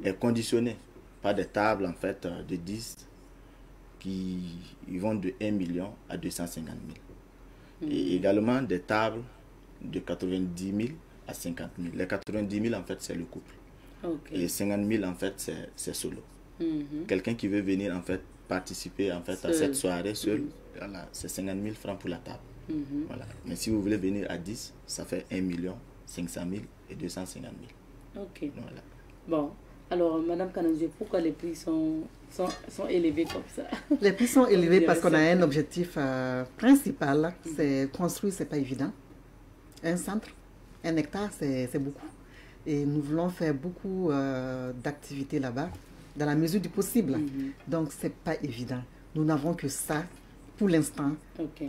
est conditionnée par des tables en fait de 10 qui vont de 1 million à 250 000. Et également des tables de 90 000 à 50 000. Les 90 000 en fait c'est le couple. Ok. Et 50 000 en fait c'est solo. Quelqu'un qui veut venir en fait participer en fait à cette soirée seul, voilà, c'est 50 000 francs pour la table. Voilà. Mais si vous voulez venir à 10, ça fait 1 million 500 000 et 250 000. Ok. Voilà. Bon, alors, Madame Kananzé, pourquoi les prix sont élevés comme ça? Les prix sont élevés parce qu'on a un objectif principal, c'est construire, c'est pas évident. Un centre, 1 hectare, c'est beaucoup. Et nous voulons faire beaucoup d'activités là-bas, dans la mesure du possible. Donc, c'est pas évident. Nous n'avons que ça, pour l'instant,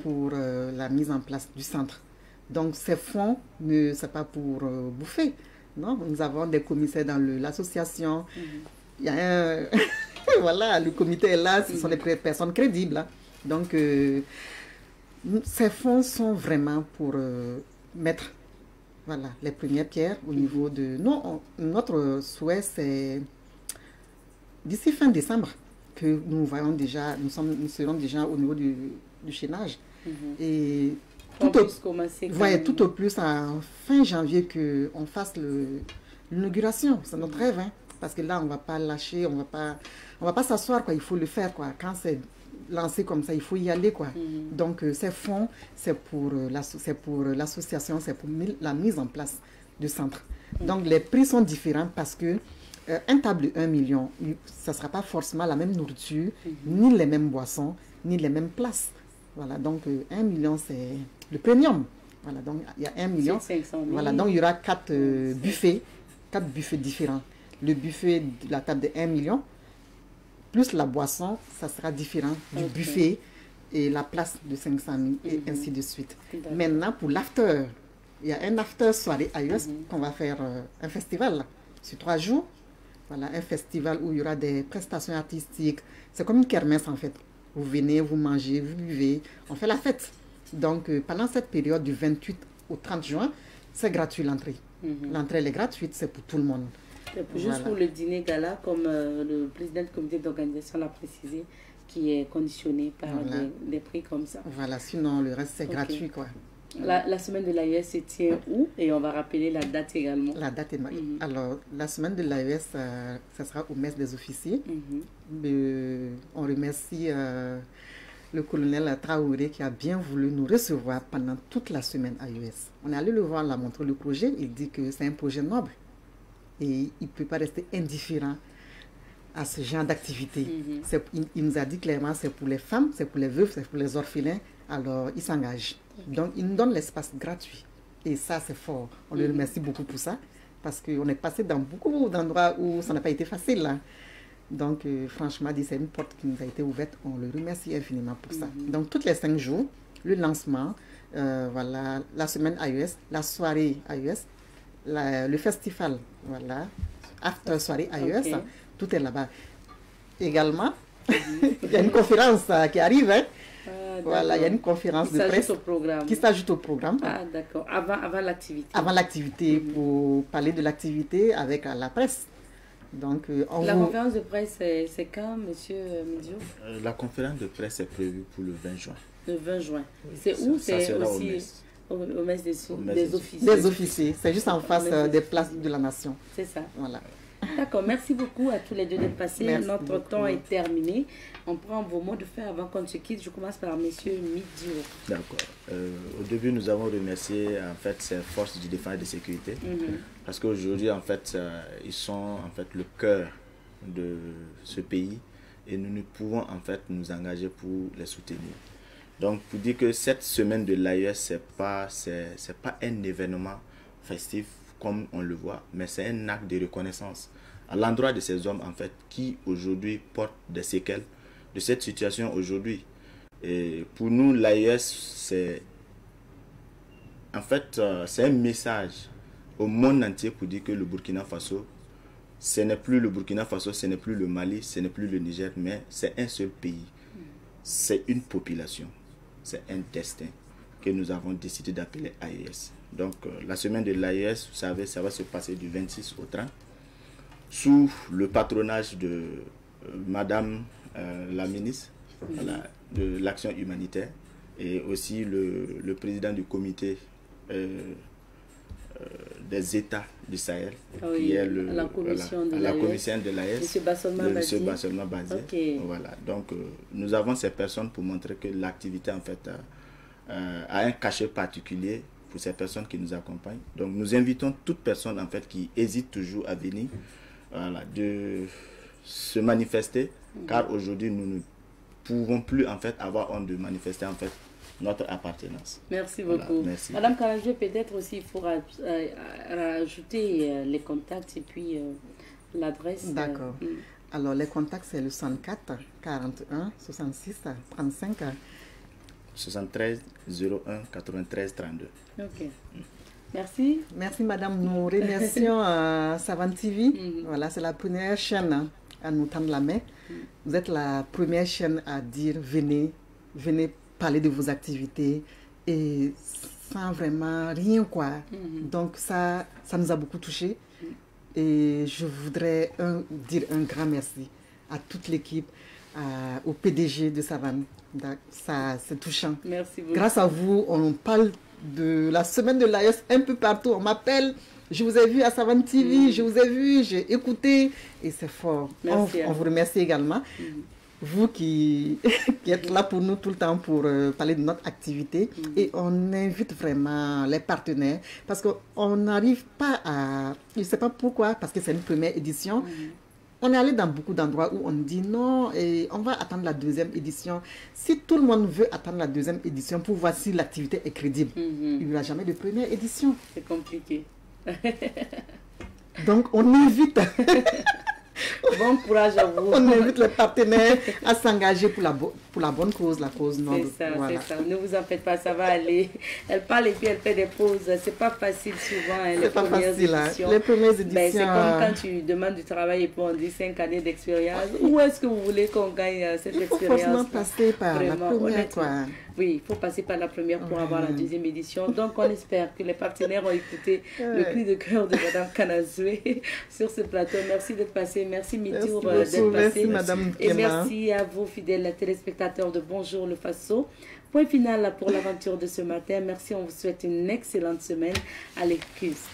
pour la mise en place du centre. Donc, ces fonds, ce n'est pas pour bouffer. Non, nous avons des commissaires dans l'association. Il y a un... voilà, le comité est là, ce sont des personnes crédibles. Hein. Donc, ces fonds sont vraiment pour mettre voilà, les premières pierres au niveau de... Non, notre souhait, c'est d'ici fin décembre que nous voyons déjà, nous serons déjà au niveau du chaînage. Et tout au plus en fin janvier qu'on fasse l'inauguration. C'est notre rêve, hein, parce que là, on ne va pas lâcher, on va pas s'asseoir, quoi. Il faut le faire, quoi. Quand c'est lancé comme ça, il faut y aller, quoi. Donc, ces fonds, c'est pour l'association, c'est pour la mise en place du centre. Donc, les prix sont différents parce que un table de 1 million, ça ne sera pas forcément la même nourriture, ni les mêmes boissons, ni les mêmes places. Voilà, donc 1 million, c'est le premium. Voilà, donc il y a 1 million. 500 000. Voilà, donc il y aura 4 buffets différents. Le buffet de la table de 1 million, plus la boisson, ça sera différent du buffet et la place de 500 000 et ainsi de suite. Maintenant, pour l'after, il y a un after soirée AES qu'on va faire un festival sur 3 jours. Voilà, un festival où il y aura des prestations artistiques. C'est comme une kermesse en fait. Vous venez, vous mangez, vous buvez, on fait la fête. Donc, pendant cette période du 28 au 30 juin, c'est gratuit l'entrée. L'entrée, elle est gratuite, c'est pour tout le monde. Juste pour le dîner gala, comme le président du comité d'organisation l'a précisé, qui est conditionné par des prix comme ça. Voilà, sinon le reste, c'est gratuit, quoi. La semaine de l'AES se tient où? Et on va rappeler la date également. La date est... Alors, la semaine de l'AES, ça sera au mess des officiers. On remercie le colonel Traoré qui a bien voulu nous recevoir pendant toute la semaine AES. On est allé le voir, on a montré le projet. Il dit que c'est un projet noble. Et il ne peut pas rester indifférent à ce genre d'activité. Il nous a dit clairement c'est pour les femmes, c'est pour les veuves, c'est pour les orphelins. Alors, il s'engage. Donc, il nous donne l'espace gratuit. Et ça, c'est fort. On le remercie beaucoup pour ça. Parce qu'on est passé dans beaucoup d'endroits où ça n'a pas été facile. Hein. Donc, franchement, c'est une porte qui nous a été ouverte. On le remercie infiniment pour ça. Donc, tous les 5 jours, le lancement, voilà, la semaine AES, la soirée AES, le festival, voilà, after soirée AES, tout est là-bas. Également, il y a une conférence qui arrive, hein. Voilà, il y a une conférence de presse qui s'ajoute au programme. Ah, d'accord. Avant l'activité. Avant l'activité, pour parler de l'activité avec la presse. Donc, la conférence de presse, c'est quand, monsieur Midio? La conférence de presse est prévue pour le 20 juin. Le 20 juin. C'est où? C'est aussi au mess des officiers. Des officiers. C'est juste en face des places de la nation. C'est ça. Voilà. D'accord, merci beaucoup à tous les deux d'être passés. Merci Notre beaucoup. temps est terminé. On prend vos mots de fin avant qu'on se quitte. Je commence par monsieur Midio. D'accord. Au début, nous avons remercié en fait ces forces de défense et de sécurité parce qu'aujourd'hui, en fait, ils sont en fait le cœur de ce pays et nous ne pouvons en fait nous engager pour les soutenir. Donc, pour dire que cette semaine de l'AES, c'est pas un événement festif comme on le voit, mais c'est un acte de reconnaissance à l'endroit de ces hommes en fait qui aujourd'hui portent des séquelles de cette situation aujourd'hui. Et pour nous, l'AES, c'est en fait c'est un message au monde entier pour dire que le Burkina Faso, ce n'est plus le Burkina Faso, ce n'est plus le Mali, ce n'est plus le Niger, mais c'est un seul pays. C'est une population, c'est un destin que nous avons décidé d'appeler AES. Donc la semaine de l'AES, vous savez, ça va se passer du 26 au 30 sous le patronage de Madame la ministre de l'action humanitaire et aussi le président du comité des États du Sahel, qui est la commission de l'AES, M. Bassolma Bazé. Okay. Voilà. Donc nous avons ces personnes pour montrer que l'activité en fait a un cachet particulier pour ces personnes qui nous accompagnent. Donc nous invitons toute personne en fait qui hésite toujours à venir de se manifester, car aujourd'hui nous ne pouvons plus en fait avoir honte de manifester en fait notre appartenance. Merci beaucoup. Voilà, merci. Madame Kalajou, peut-être aussi il faut rajouter les contacts et puis l'adresse. D'accord. Alors les contacts c'est le 64 41 66 35 73 01 93 32. Ok. Merci. Merci madame. Nous remercions Savane TV. Voilà, c'est la première chaîne à nous tendre la main. Vous êtes la première chaîne à dire venez parler de vos activités et sans vraiment rien quoi. Donc ça nous a beaucoup touché et je voudrais dire un grand merci à toute l'équipe, au PDG de Savane. Ça c'est touchant. Merci beaucoup. Grâce à vous, on parle de la semaine de l'AES un peu partout. On m'appelle, je vous ai vu à Savane TV, je vous ai vu, j'ai écouté et c'est fort. Merci On vous remercie également. Vous qui êtes là pour nous tout le temps pour parler de notre activité. Et on invite vraiment les partenaires parce qu'on n'arrive pas à... Je ne sais pas pourquoi, parce que c'est une première édition. On est allé dans beaucoup d'endroits où on dit non, et on va attendre la deuxième édition. Si tout le monde veut attendre la deuxième édition pour voir si l'activité est crédible, il n'y aura jamais de première édition. C'est compliqué. Donc on invite... Bon courage à vous. On invite les partenaires à s'engager pour la bonne cause, la cause noble. C'est ça, voilà. c'est ça. Ne vous en faites pas, ça va aller. Elle parle et puis elle fait des pauses. C'est pas facile souvent, hein, les premières éditions. Les premières éditions. Ben, c'est comme quand tu demandes du travail et puis on dit 5 années d'expérience. Où est-ce que vous voulez qu'on gagne cette expérience? Il faut forcément passer par vraiment, la première, quoi. Oui, il faut passer par la première pour avoir la deuxième édition. Donc, on espère que les partenaires ont écouté le cri de cœur de Madame Kanazoué sur ce plateau. Merci d'être passé. Merci Mitour d'être passé. Merci Madame Et merci à vous, fidèles téléspectateurs de Bonjour le Faso. Point final pour l'aventure de ce matin. Merci, on vous souhaite une excellente semaine. Allez, cuisse.